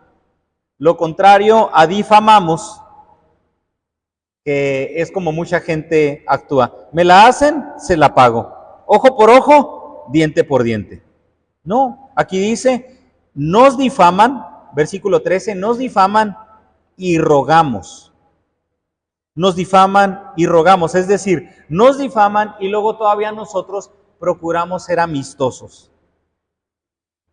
Lo contrario a difamamos, que es como mucha gente actúa. Me la hacen, se la pago. Ojo por ojo, diente por diente. No, aquí dice, nos difaman, versículo 13, nos difaman y rogamos. Nos difaman y rogamos, es decir, nos difaman y luego todavía nosotros procuramos ser amistosos.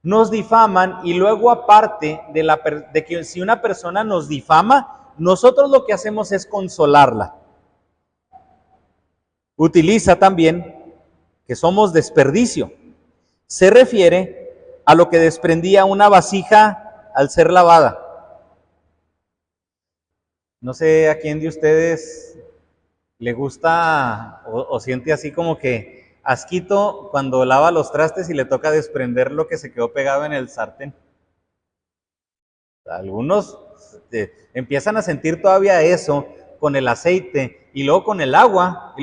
Nos difaman y luego aparte de que si una persona nos difama, nosotros lo que hacemos es consolarla. Utiliza también que somos desperdicio. Se refiere a lo que desprendía una vasija al ser lavada. No sé a quién de ustedes le gusta o siente así como que asquito cuando lava los trastes y le toca desprender lo que se quedó pegado en el sartén. Algunos empiezan a sentir todavía eso con el aceite y luego con el agua,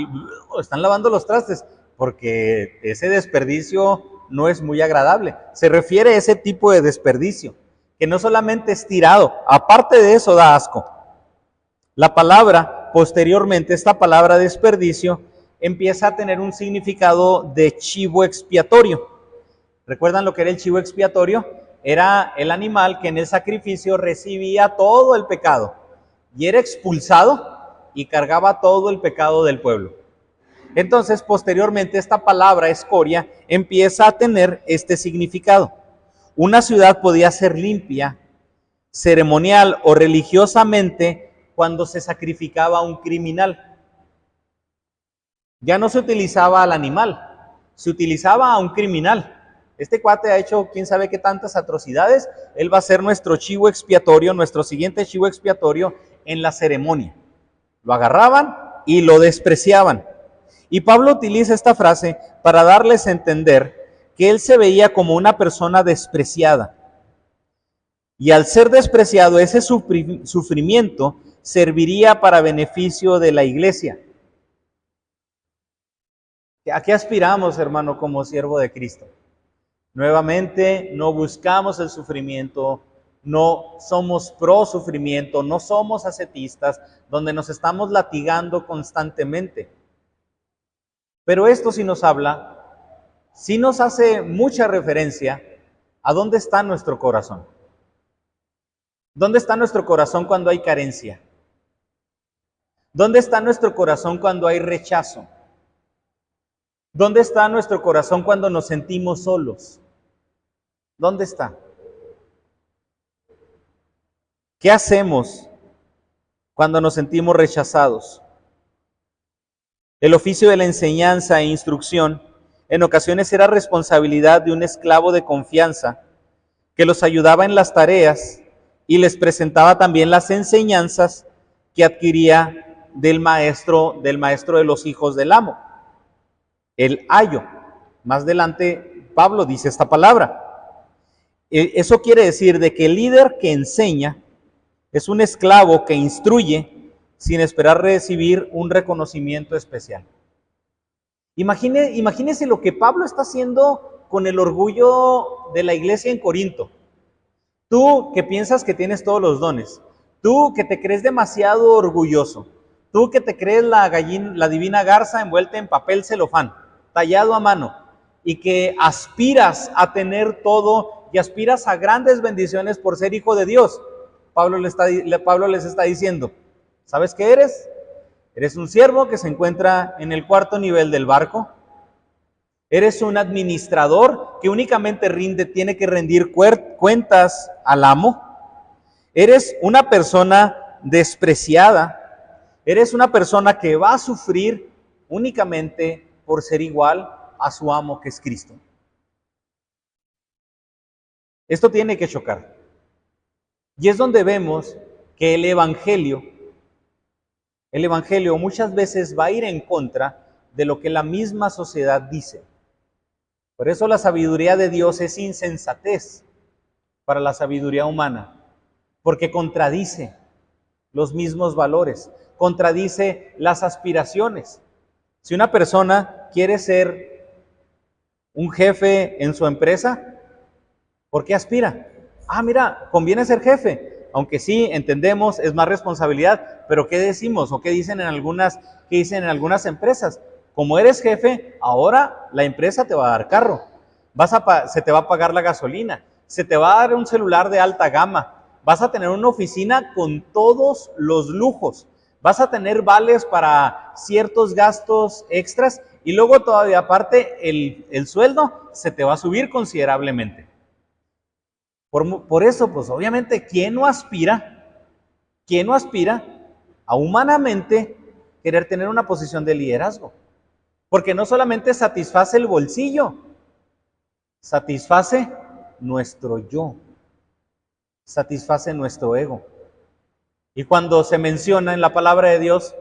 están lavando los trastes, porque ese desperdicio no es muy agradable. Se refiere a ese tipo de desperdicio, que no solamente es tirado, aparte de eso da asco. La palabra, posteriormente, esta palabra desperdicio, empieza a tener un significado de chivo expiatorio. ¿Recuerdan lo que era el chivo expiatorio? Era el animal que en el sacrificio recibía todo el pecado y era expulsado y cargaba todo el pecado del pueblo. Entonces, posteriormente, esta palabra escoria empieza a tener este significado. Una ciudad podía ser limpia, ceremonial o religiosamente cuando se sacrificaba a un criminal. Ya no se utilizaba al animal, se utilizaba a un criminal. Este cuate ha hecho quién sabe qué tantas atrocidades, él va a ser nuestro chivo expiatorio, nuestro siguiente chivo expiatorio en la ceremonia. Lo agarraban y lo despreciaban. Y Pablo utiliza esta frase para darles a entender que él se veía como una persona despreciada. Y al ser despreciado, ese sufrimiento serviría para beneficio de la iglesia. ¿A qué aspiramos, hermano, como siervo de Cristo? Nuevamente, no buscamos el sufrimiento, no somos pro sufrimiento, no somos ascetistas, donde nos estamos latigando constantemente. Pero esto sí nos habla, sí nos hace mucha referencia a dónde está nuestro corazón. ¿Dónde está nuestro corazón cuando hay carencia? ¿Dónde está nuestro corazón cuando hay rechazo? ¿Dónde está nuestro corazón cuando nos sentimos solos? ¿Dónde está? ¿Qué hacemos cuando nos sentimos rechazados? El oficio de la enseñanza e instrucción en ocasiones era responsabilidad de un esclavo de confianza que los ayudaba en las tareas y les presentaba también las enseñanzas que adquiría del maestro de los hijos del amo, el ayo. Más adelante Pablo dice esta palabra. Eso quiere decir de que el líder que enseña es un esclavo que instruye sin esperar recibir un reconocimiento especial. Imagínese lo que Pablo está haciendo con el orgullo de la iglesia en Corinto. Tú que piensas que tienes todos los dones, tú que te crees demasiado orgulloso, tú que te crees la divina garza envuelta en papel celofán, tallado a mano, y que aspiras a tener todo y aspiras a grandes bendiciones por ser hijo de Dios. Pablo les está diciendo, ¿sabes qué eres? Eres un siervo que se encuentra en el cuarto nivel del barco. Eres un administrador que únicamente tiene que rendir cuentas al amo. Eres una persona despreciada. Eres una persona que va a sufrir únicamente por ser igual a su amo, que es Cristo. Esto tiene que chocar. Y es donde vemos que el evangelio muchas veces va a ir en contra de lo que la misma sociedad dice. Por eso la sabiduría de Dios es insensatez. para la sabiduría humana, porque contradice los mismos valores, contradice las aspiraciones. Si una persona quiere ser un jefe en su empresa, ¿por qué aspira? Mira, conviene ser jefe, aunque sí entendemos, es más responsabilidad, pero ¿qué decimos o qué dicen en algunas empresas? Como eres jefe, ahora la empresa te va a dar carro, se te va a pagar la gasolina, se te va a dar un celular de alta gama, vas a tener una oficina con todos los lujos, vas a tener vales para ciertos gastos extras y luego todavía aparte el sueldo se te va a subir considerablemente. Por eso, pues obviamente, ¿quién no aspira a humanamente querer tener una posición de liderazgo? Porque no solamente satisface el bolsillo, satisface nuestro yo, satisface nuestro ego. Y cuando se menciona en la palabra de Dios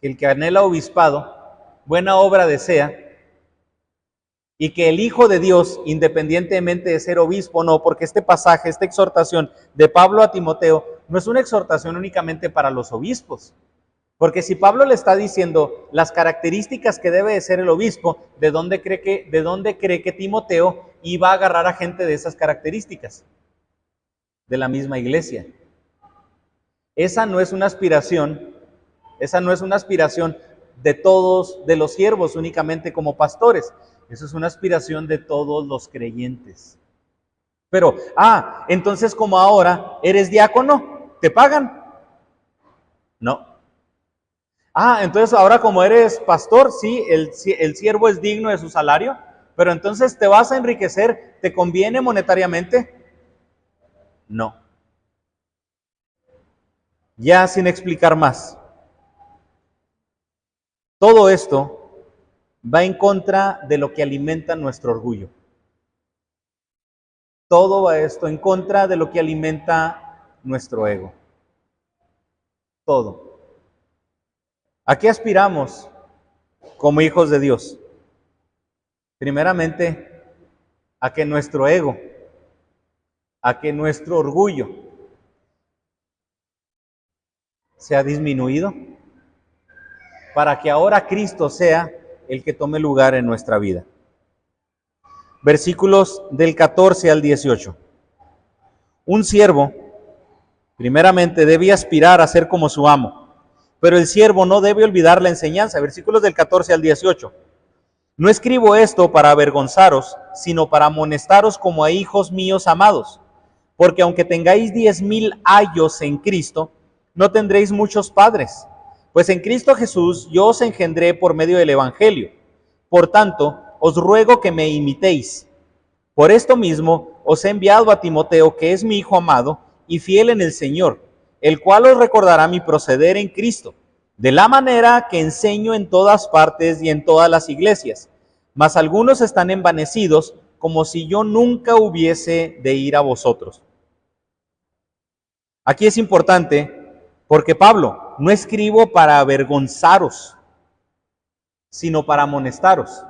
que el que anhela obispado, buena obra desea, y que el Hijo de Dios, independientemente de ser obispo o no, porque este pasaje, esta exhortación de Pablo a Timoteo, no es una exhortación únicamente para los obispos. Porque si Pablo le está diciendo las características que debe de ser el obispo, ¿de dónde cree que Timoteo iba a agarrar a gente de esas características? De la misma iglesia. Esa no es una aspiración de todos, de los siervos únicamente como pastores. Eso es una aspiración de todos los creyentes. Pero, entonces como ahora eres diácono, ¿te pagan? No. Entonces ahora como eres pastor, sí, el siervo es digno de su salario, pero entonces ¿te vas a enriquecer? ¿Te conviene monetariamente? No. Ya sin explicar más. Todo esto va en contra de lo que alimenta nuestro orgullo. Todo va esto en contra de lo que alimenta nuestro ego. Todo. ¿A qué aspiramos como hijos de Dios? Primeramente, a que nuestro ego, a que nuestro orgullo sea disminuido, para que ahora Cristo sea el que tome lugar en nuestra vida. Versículos del 14 al 18. Un siervo, primeramente, debe aspirar a ser como su amo, pero el siervo no debe olvidar la enseñanza. Versículos del 14 al 18. No escribo esto para avergonzaros, sino para amonestaros como a hijos míos amados, porque aunque tengáis 10,000 años en Cristo, no tendréis muchos padres, pues en Cristo Jesús yo os engendré por medio del Evangelio. Por tanto, os ruego que me imitéis. Por esto mismo os he enviado a Timoteo, que es mi hijo amado y fiel en el Señor, el cual os recordará mi proceder en Cristo, de la manera que enseño en todas partes y en todas las iglesias. Mas algunos están envanecidos, como si yo nunca hubiese de ir a vosotros. Aquí es importante porque Pablo, no escribo para avergonzaros, sino para amonestaros.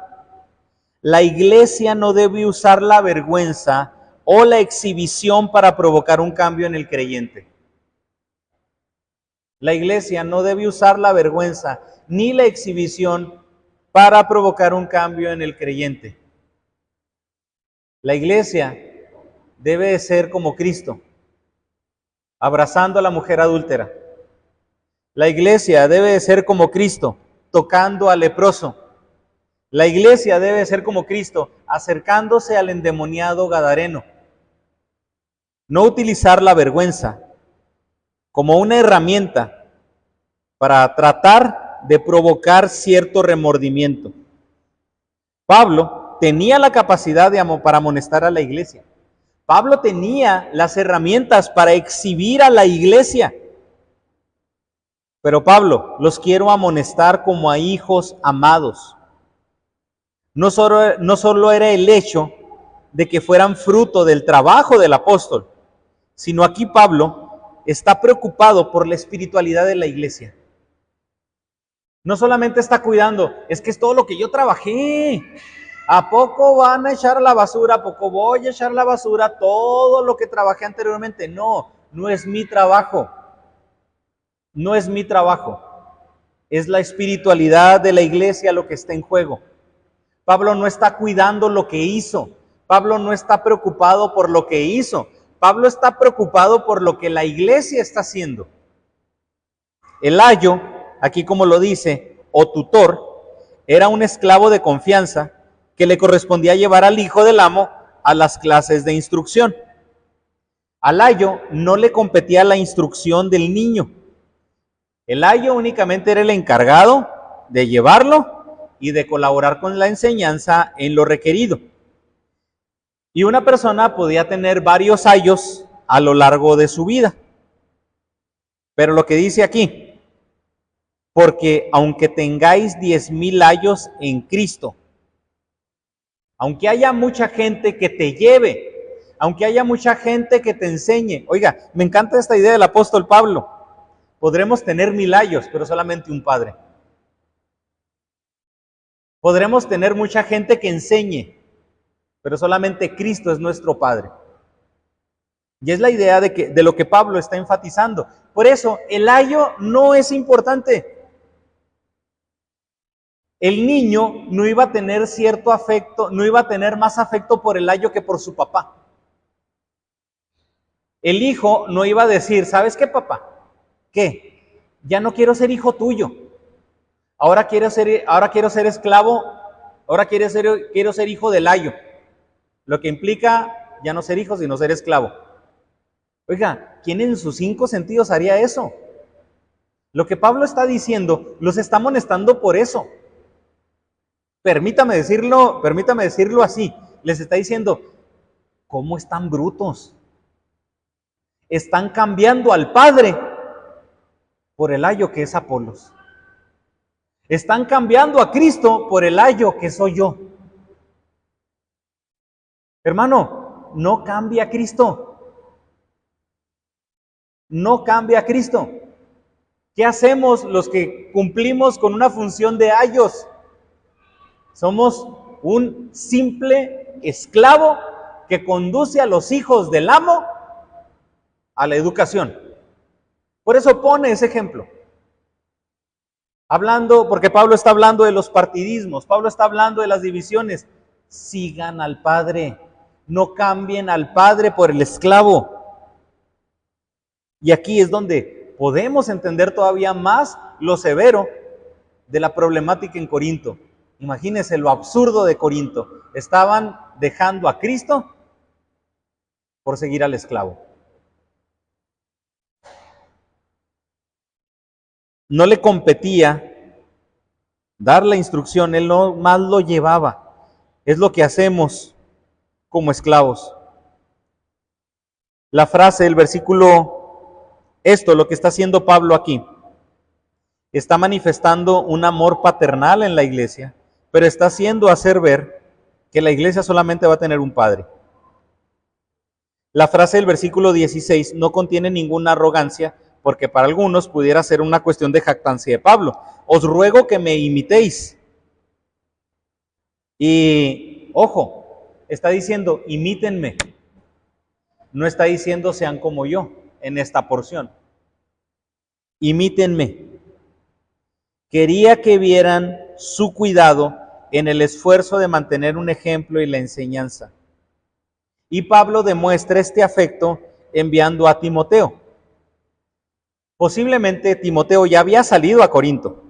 La iglesia no debe usar la vergüenza o la exhibición para provocar un cambio en el creyente. La iglesia no debe usar la vergüenza ni la exhibición para provocar un cambio en el creyente. La iglesia debe de ser como Cristo, abrazando a la mujer adúltera. La iglesia debe de ser como Cristo, tocando al leproso. La iglesia debe ser como Cristo, acercándose al endemoniado gadareno. No utilizar la vergüenza como una herramienta para tratar de provocar cierto remordimiento. Pablo tenía la capacidad para amonestar a la iglesia. Pablo tenía las herramientas para exhibir a la iglesia. Pero Pablo, los quiero amonestar como a hijos amados. No solo era el hecho de que fueran fruto del trabajo del apóstol, sino aquí Pablo está preocupado por la espiritualidad de la iglesia. No solamente está cuidando, es que es todo lo que yo trabajé, ¿A poco van a echar a la basura? ¿A poco voy a echar a la basura todo lo que trabajé anteriormente? No, no es mi trabajo. No es mi trabajo. Es la espiritualidad de la iglesia lo que está en juego. Pablo no está cuidando lo que hizo. Pablo no está preocupado por lo que hizo. Pablo está preocupado por lo que la iglesia está haciendo. El ayo, aquí como lo dice, o tutor, era un esclavo de confianza que le correspondía llevar al hijo del amo a las clases de instrucción. Al ayo no le competía la instrucción del niño. El ayo únicamente era el encargado de llevarlo y de colaborar con la enseñanza en lo requerido. Y una persona podía tener varios ayos a lo largo de su vida. Pero lo que dice aquí, porque aunque tengáis 10,000 ayos en Cristo, aunque haya mucha gente que te lleve, aunque haya mucha gente que te enseñe. Oiga, me encanta esta idea del apóstol Pablo. Podremos tener 1,000 ayos, pero solamente un padre. Podremos tener mucha gente que enseñe, pero solamente Cristo es nuestro Padre. Y es la idea de lo que Pablo está enfatizando. Por eso, el ayo no es importante. El niño no iba a tener cierto afecto, no iba a tener más afecto por el ayo que por su papá. El hijo no iba a decir, ¿sabes qué, papá? ¿Qué? Ya no quiero ser hijo tuyo. Ahora quiero ser esclavo, ahora quiero ser hijo del ayo. Lo que implica ya no ser hijo, sino ser esclavo. Oiga, ¿quién en sus 5 sentidos haría eso? Lo que Pablo está diciendo, los está amonestando por eso. Permítame decirlo así. Les está diciendo, ¿cómo están brutos? Están cambiando al Padre por el ayo que es Apolos. Están cambiando a Cristo por el ayo que soy yo. Hermano, no cambia a Cristo. No cambia a Cristo. ¿Qué hacemos los que cumplimos con una función de ayos? Somos un simple esclavo que conduce a los hijos del amo a la educación. Por eso pone ese ejemplo. Porque Pablo está hablando de los partidismos, Pablo está hablando de las divisiones. Sigan al Padre, no cambien al Padre por el esclavo. Y aquí es donde podemos entender todavía más lo severo de la problemática en Corinto. Imagínense lo absurdo de Corinto. Estaban dejando a Cristo por seguir al esclavo. No le competía dar la instrucción, él no más lo llevaba. Es lo que hacemos como esclavos. La frase, el versículo, lo que está haciendo Pablo aquí, está manifestando un amor paternal en la iglesia, pero está haciendo hacer ver que la iglesia solamente va a tener un padre. La frase del versículo 16 no contiene ninguna arrogancia, porque para algunos pudiera ser una cuestión de jactancia de Pablo. Os ruego que me imitéis. Y, ojo, está diciendo, imítenme. No está diciendo sean como yo en esta porción. Imítenme. Quería que vieran su cuidado en el esfuerzo de mantener un ejemplo y la enseñanza. Y Pablo demuestra este afecto enviando a Timoteo. Posiblemente Timoteo ya había salido a Corinto.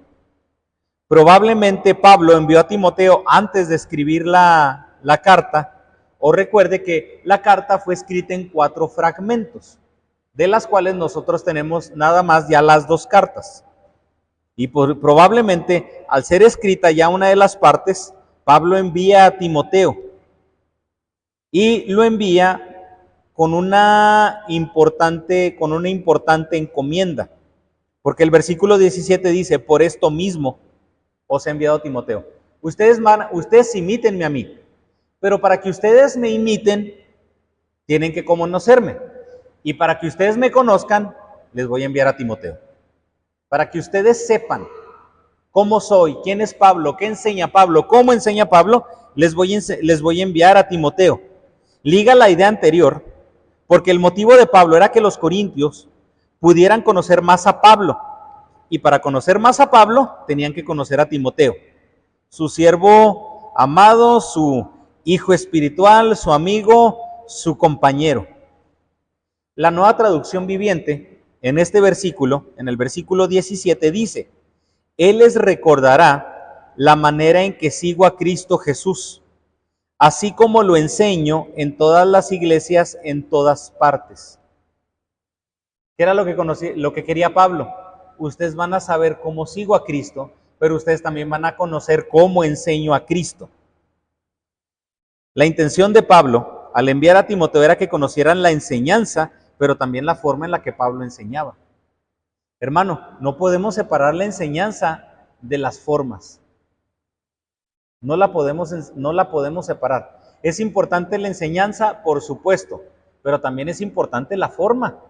Probablemente Pablo envió a Timoteo antes de escribir la carta, o recuerde que la carta fue escrita en 4 fragmentos, de las cuales nosotros tenemos nada más ya las 2 cartas. Y probablemente al ser escrita ya una de las partes, Pablo envía a Timoteo y lo envía con una importante encomienda, porque el versículo 17 dice, por esto mismo os he enviado a Timoteo. Ustedes imítenme a mí, pero para que ustedes me imiten, tienen que conocerme, y para que ustedes me conozcan, les voy a enviar a Timoteo, para que ustedes sepan cómo soy, quién es Pablo, qué enseña Pablo, cómo enseña Pablo, les voy a enviar a Timoteo. Liga la idea anterior, porque el motivo de Pablo era que los corintios pudieran conocer más a Pablo, y para conocer más a Pablo tenían que conocer a Timoteo, su siervo amado, su hijo espiritual, su amigo, su compañero. La Nueva Traducción Viviente, en este versículo, en el versículo 17, dice: Él les recordará la manera en que sigo a Cristo Jesús, así como lo enseño en todas las iglesias en todas partes. ¿Qué era lo que quería Pablo? Ustedes van a saber cómo sigo a Cristo, pero ustedes también van a conocer cómo enseño a Cristo. La intención de Pablo al enviar a Timoteo era que conocieran la enseñanza, pero también la forma en la que Pablo enseñaba. Hermano, no podemos separar la enseñanza de las formas. No la podemos separar. Es importante la enseñanza, por supuesto, pero también es importante la forma.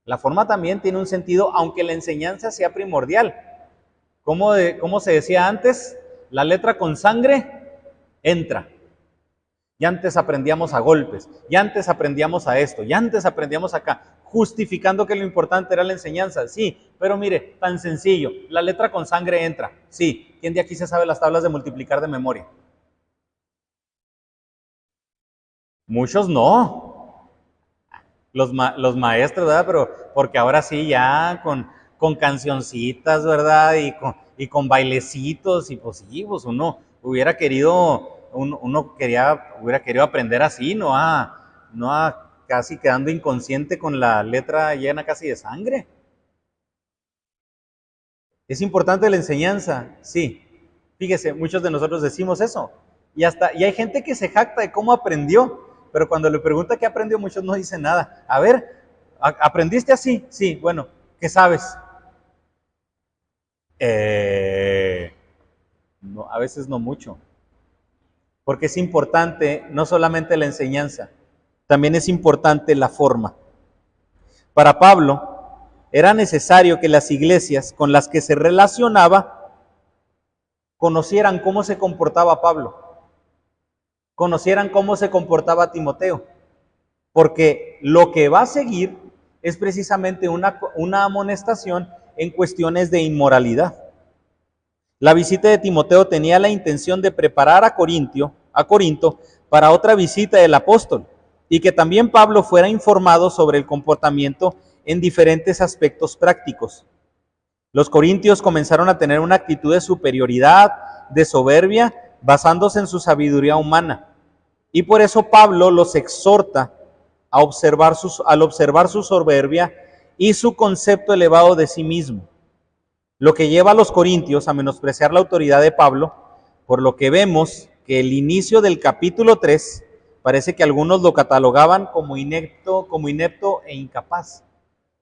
La forma también tiene un sentido, aunque la enseñanza sea primordial. Como se decía antes, la letra con sangre entra. Ya antes aprendíamos a golpes, ya antes aprendíamos a esto, ya antes aprendíamos acá, justificando que lo importante era la enseñanza. Sí, pero mire, tan sencillo, la letra con sangre entra. Sí, ¿quién de aquí se sabe las tablas de multiplicar de memoria? Muchos no. Los maestros, ¿verdad? Pero porque ahora sí ya con cancioncitas, ¿verdad? Y con bailecitos, y pues sí, pues uno hubiera querido aprender así, no casi quedando inconsciente con la letra llena casi de sangre. ¿Es importante la enseñanza? Sí. Fíjese, muchos de nosotros decimos eso. Y hay gente que se jacta de cómo aprendió, pero cuando le pregunta qué aprendió, muchos no dicen nada. A ver, ¿aprendiste así? Sí, bueno, ¿qué sabes? No, a veces no mucho. Porque es importante no solamente la enseñanza, también es importante la forma. Para Pablo, era necesario que las iglesias con las que se relacionaba conocieran cómo se comportaba Pablo, conocieran cómo se comportaba Timoteo, porque lo que va a seguir es precisamente una amonestación en cuestiones de inmoralidad. La visita de Timoteo tenía la intención de preparar a Corinto para otra visita del apóstol, y que también Pablo fuera informado sobre el comportamiento en diferentes aspectos prácticos. Los corintios comenzaron a tener una actitud de superioridad, de soberbia, basándose en su sabiduría humana. Y por eso Pablo los exhorta al observar su soberbia y su concepto elevado de sí mismo, lo que lleva a los corintios a menospreciar la autoridad de Pablo, por lo que vemos que el inicio del capítulo 3 parece que algunos lo catalogaban como inepto e incapaz.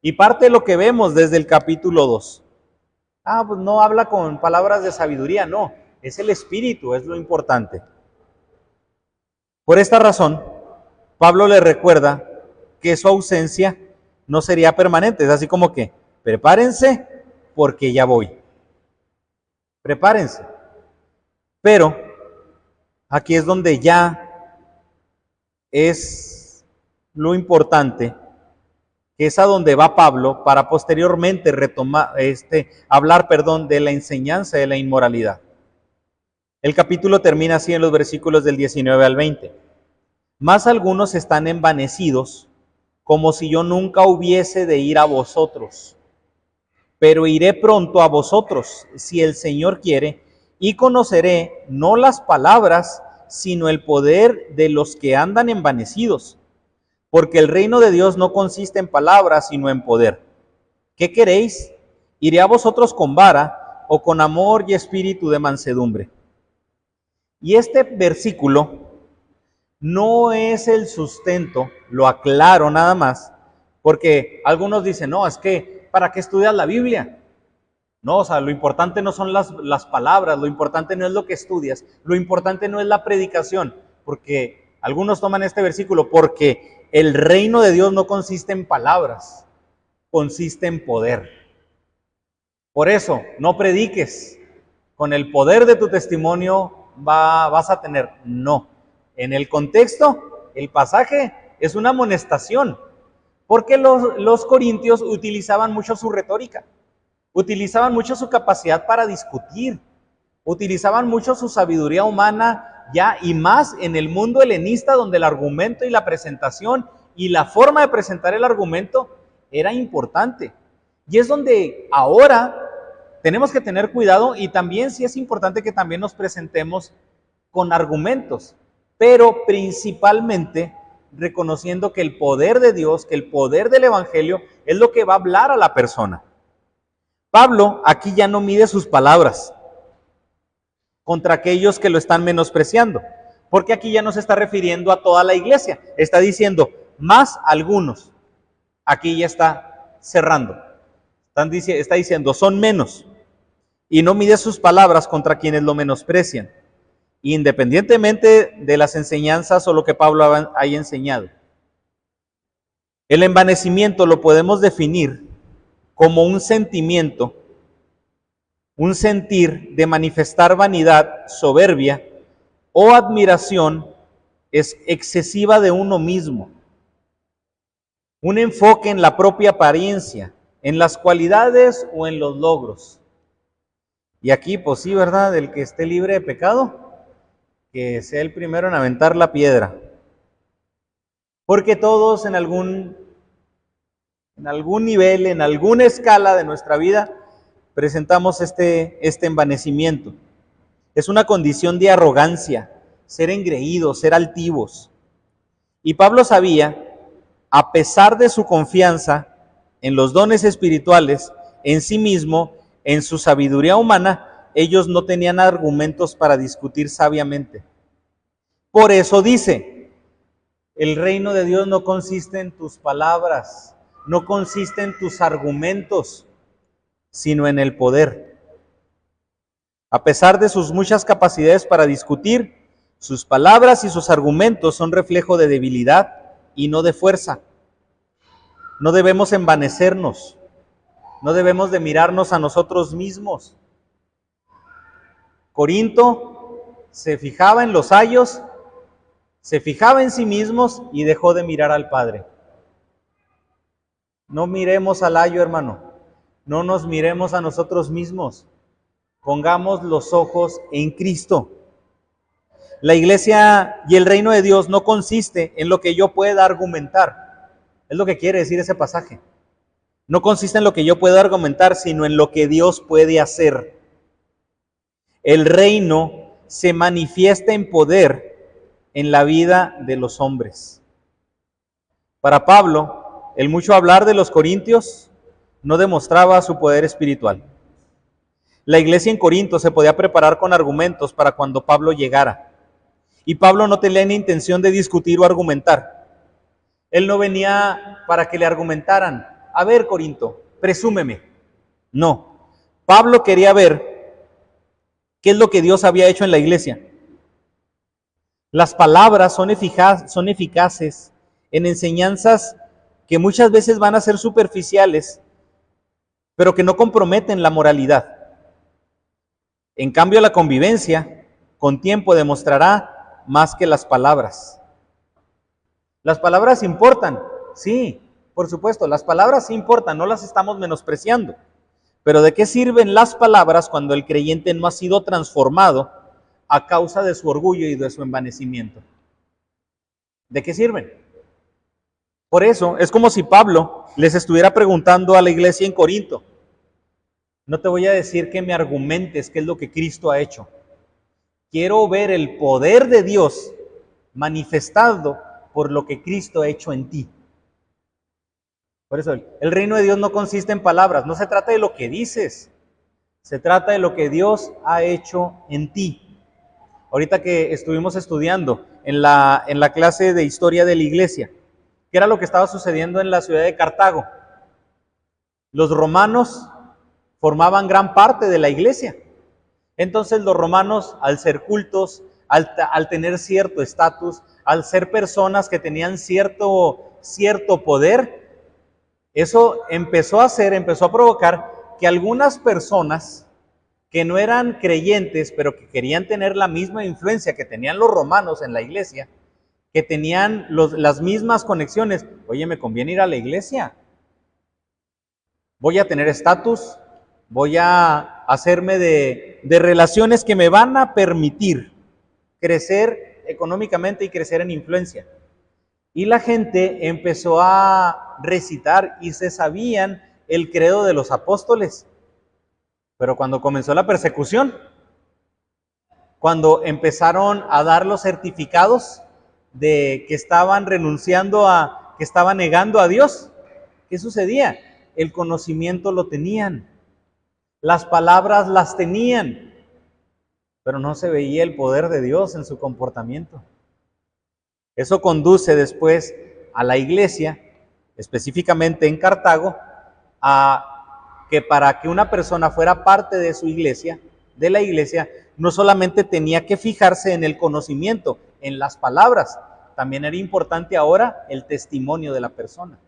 Y parte de lo que vemos desde el capítulo 2. Pues no habla con palabras de sabiduría, no, es el espíritu, es lo importante. Por esta razón, Pablo le recuerda que su ausencia no sería permanente, es así como que, prepárense porque ya voy. Prepárense. Pero aquí es donde ya es lo importante, que es a donde va Pablo para posteriormente hablar de la enseñanza de la inmoralidad. El capítulo termina así en los versículos del 19 al 20. Mas algunos están envanecidos, como si yo nunca hubiese de ir a vosotros. Pero iré pronto a vosotros, si el Señor quiere, y conoceré no las palabras, sino el poder de los que andan envanecidos. Porque el reino de Dios no consiste en palabras, sino en poder. ¿Qué queréis? ¿Iré a vosotros con vara o con amor y espíritu de mansedumbre? Y este versículo no es el sustento, lo aclaro nada más, porque algunos dicen, no, es que, ¿para qué estudias la Biblia? No, o sea, lo importante no son las palabras, lo importante no es lo que estudias, lo importante no es la predicación, porque algunos toman este versículo porque el reino de Dios no consiste en palabras, consiste en poder. Por eso, no prediques, con el poder de tu testimonio vas a tener. No. En el contexto, el pasaje es una amonestación, porque los corintios utilizaban mucho su retórica, utilizaban mucho su capacidad para discutir, utilizaban mucho su sabiduría humana ya, y más en el mundo helenista, donde el argumento y la presentación y la forma de presentar el argumento era importante. Y es donde ahora tenemos que tener cuidado, y también sí es importante que también nos presentemos con argumentos, pero principalmente reconociendo que el poder de Dios, que el poder del Evangelio es lo que va a hablar a la persona. Pablo aquí ya no mide sus palabras contra aquellos que lo están menospreciando, porque aquí ya no se está refiriendo a toda la iglesia, está diciendo más algunos. Aquí ya está cerrando, está diciendo son menos, y no mide sus palabras contra quienes lo menosprecian, independientemente de las enseñanzas o lo que Pablo haya enseñado. El envanecimiento lo podemos definir como un sentimiento, un sentir de manifestar vanidad, soberbia o admiración es excesiva de uno mismo. Un enfoque en la propia apariencia, en las cualidades o en los logros. Y aquí, pues sí, ¿verdad? El que esté libre de pecado, que sea el primero en aventar la piedra. Porque todos en algún nivel, en alguna escala de nuestra vida, presentamos este envanecimiento. Es una condición de arrogancia, ser engreídos, ser altivos. Y Pablo sabía, a pesar de su confianza en los dones espirituales, en sí mismo, en su sabiduría humana, ellos no tenían argumentos para discutir sabiamente. Por eso dice, el reino de Dios no consiste en tus palabras, no consiste en tus argumentos, sino en el poder. A pesar de sus muchas capacidades para discutir, sus palabras y sus argumentos son reflejo de debilidad y no de fuerza. No debemos envanecernos, no debemos de mirarnos a nosotros mismos. Corinto se fijaba en los ayos, se fijaba en sí mismos y dejó de mirar al Padre. No miremos al ayo, hermano, no nos miremos a nosotros mismos, pongamos los ojos en Cristo. La iglesia y el reino de Dios no consiste en lo que yo pueda argumentar, es lo que quiere decir ese pasaje. No consiste en lo que yo pueda argumentar, sino en lo que Dios puede hacer. El reino se manifiesta en poder en la vida de los hombres. Para Pablo, el mucho hablar de los corintios no demostraba su poder espiritual. La iglesia en Corinto se podía preparar con argumentos para cuando Pablo llegara. Y Pablo no tenía ni intención de discutir o argumentar. Él no venía para que le argumentaran, a ver, Corinto, presúmeme. No, Pablo quería ver qué es lo que Dios había hecho en la iglesia. Las palabras son eficaces en enseñanzas que muchas veces van a ser superficiales, pero que no comprometen la moralidad. En cambio, la convivencia con tiempo demostrará más que las palabras. Las palabras importan, sí, por supuesto, las palabras sí importan, no las estamos menospreciando. Pero ¿de qué sirven las palabras cuando el creyente no ha sido transformado a causa de su orgullo y de su envanecimiento? ¿De qué sirven? Por eso es como si Pablo les estuviera preguntando a la iglesia en Corinto, no te voy a decir que me argumentes qué es lo que Cristo ha hecho. Quiero ver el poder de Dios manifestado por lo que Cristo ha hecho en ti. Por eso el reino de Dios no consiste en palabras, no se trata de lo que dices, se trata de lo que Dios ha hecho en ti. Ahorita que estuvimos estudiando en la clase de historia de la iglesia, ¿qué era lo que estaba sucediendo en la ciudad de Cartago? Los romanos formaban gran parte de la iglesia. Entonces los romanos, al ser cultos, al tener cierto estatus, al ser personas que tenían cierto poder, eso empezó a provocar que algunas personas que no eran creyentes, pero que querían tener la misma influencia que tenían los romanos en la iglesia, que tenían las mismas conexiones. Oye, me conviene ir a la iglesia. Voy a tener estatus, voy a hacerme de relaciones que me van a permitir crecer económicamente y crecer en influencia. Y la gente empezó a recitar y se sabían el credo de los apóstoles. Pero cuando comenzó la persecución, cuando empezaron a dar los certificados de que estaban renunciando que estaban negando a Dios, ¿qué sucedía? El conocimiento lo tenían, las palabras las tenían, pero no se veía el poder de Dios en su comportamiento. Eso conduce después a la iglesia, específicamente en Cartago, a que para que una persona fuera parte de su iglesia, de la iglesia, no solamente tenía que fijarse en el conocimiento, en las palabras, también era importante ahora el testimonio de la persona.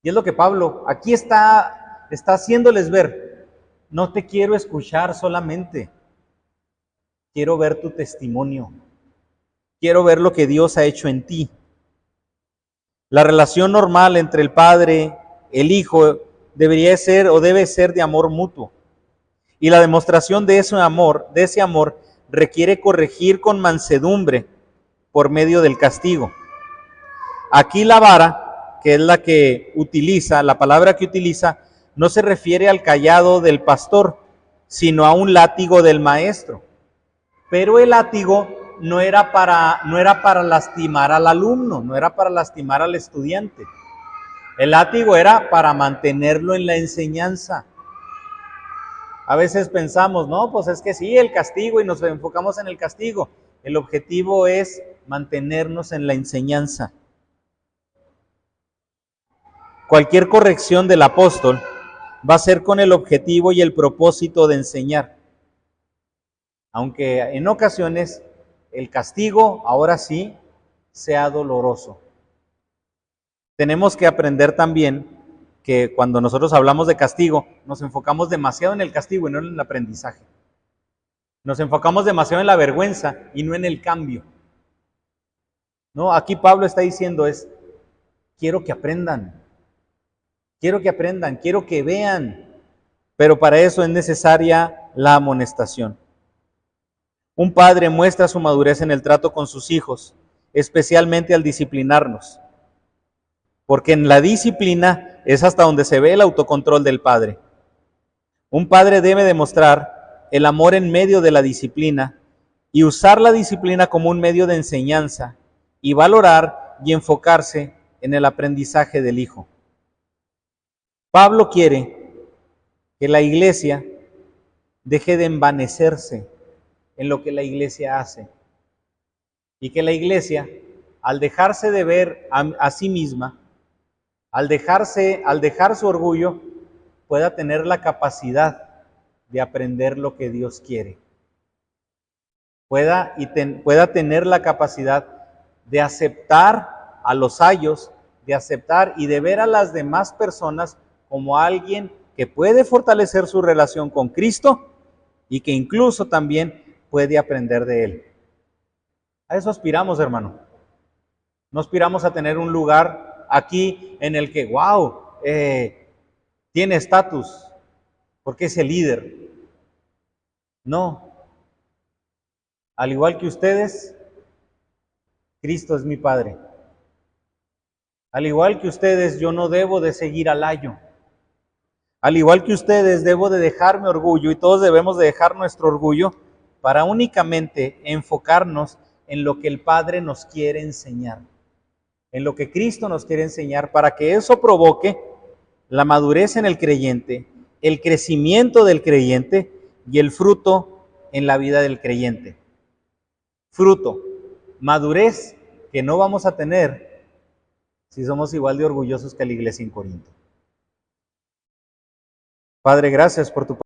Y es lo que Pablo aquí está haciéndoles ver. No te quiero escuchar solamente, quiero ver tu testimonio, quiero ver lo que Dios ha hecho en ti. La relación normal entre el padre, el hijo, debería ser o debe ser de amor mutuo. Y la demostración de ese amor, requiere corregir con mansedumbre por medio del castigo. Aquí la vara, que es la que utiliza, la palabra que utiliza, no se refiere al cayado del pastor, sino a un látigo del maestro. Pero el látigo no era para lastimar al alumno, no era para lastimar al estudiante. El látigo era para mantenerlo en la enseñanza. A veces pensamos, no, pues es que sí, el castigo, y nos enfocamos en el castigo. El objetivo es mantenernos en la enseñanza. Cualquier corrección del apóstol va a ser con el objetivo y el propósito de enseñar. Aunque en ocasiones el castigo, ahora sí, sea doloroso. Tenemos que aprender también que cuando nosotros hablamos de castigo, nos enfocamos demasiado en el castigo y no en el aprendizaje. Nos enfocamos demasiado en la vergüenza y no en el cambio. No, aquí Pablo está diciendo quiero que aprendan, quiero que vean, pero para eso es necesaria la amonestación. Un padre muestra su madurez en el trato con sus hijos, especialmente al disciplinarnos, porque en la disciplina es hasta donde se ve el autocontrol del padre. Un padre debe demostrar el amor en medio de la disciplina y usar la disciplina como un medio de enseñanza y valorar y enfocarse en el aprendizaje del hijo. Pablo quiere que la iglesia deje de envanecerse en lo que la iglesia hace y que la iglesia, al dejarse de ver a sí misma, al dejar su orgullo, pueda tener la capacidad de aprender lo que Dios quiere. Pueda tener la capacidad de aceptar a los ayos, de aceptar y de ver a las demás personas como alguien que puede fortalecer su relación con Cristo y que incluso también puede aprender de Él. A eso aspiramos, hermano. No aspiramos a tener un lugar aquí en el que, wow, tiene estatus, porque es el líder. No. Al igual que ustedes, Cristo es mi Padre. Al igual que ustedes, yo no debo de seguir al ayo. Al igual que ustedes, debo de dejar mi orgullo, y todos debemos de dejar nuestro orgullo para únicamente enfocarnos en lo que el Padre nos quiere enseñar, en lo que Cristo nos quiere enseñar, para que eso provoque la madurez en el creyente, el crecimiento del creyente y el fruto en la vida del creyente. Fruto, madurez que no vamos a tener si somos igual de orgullosos que la iglesia en Corinto. Padre, gracias por tu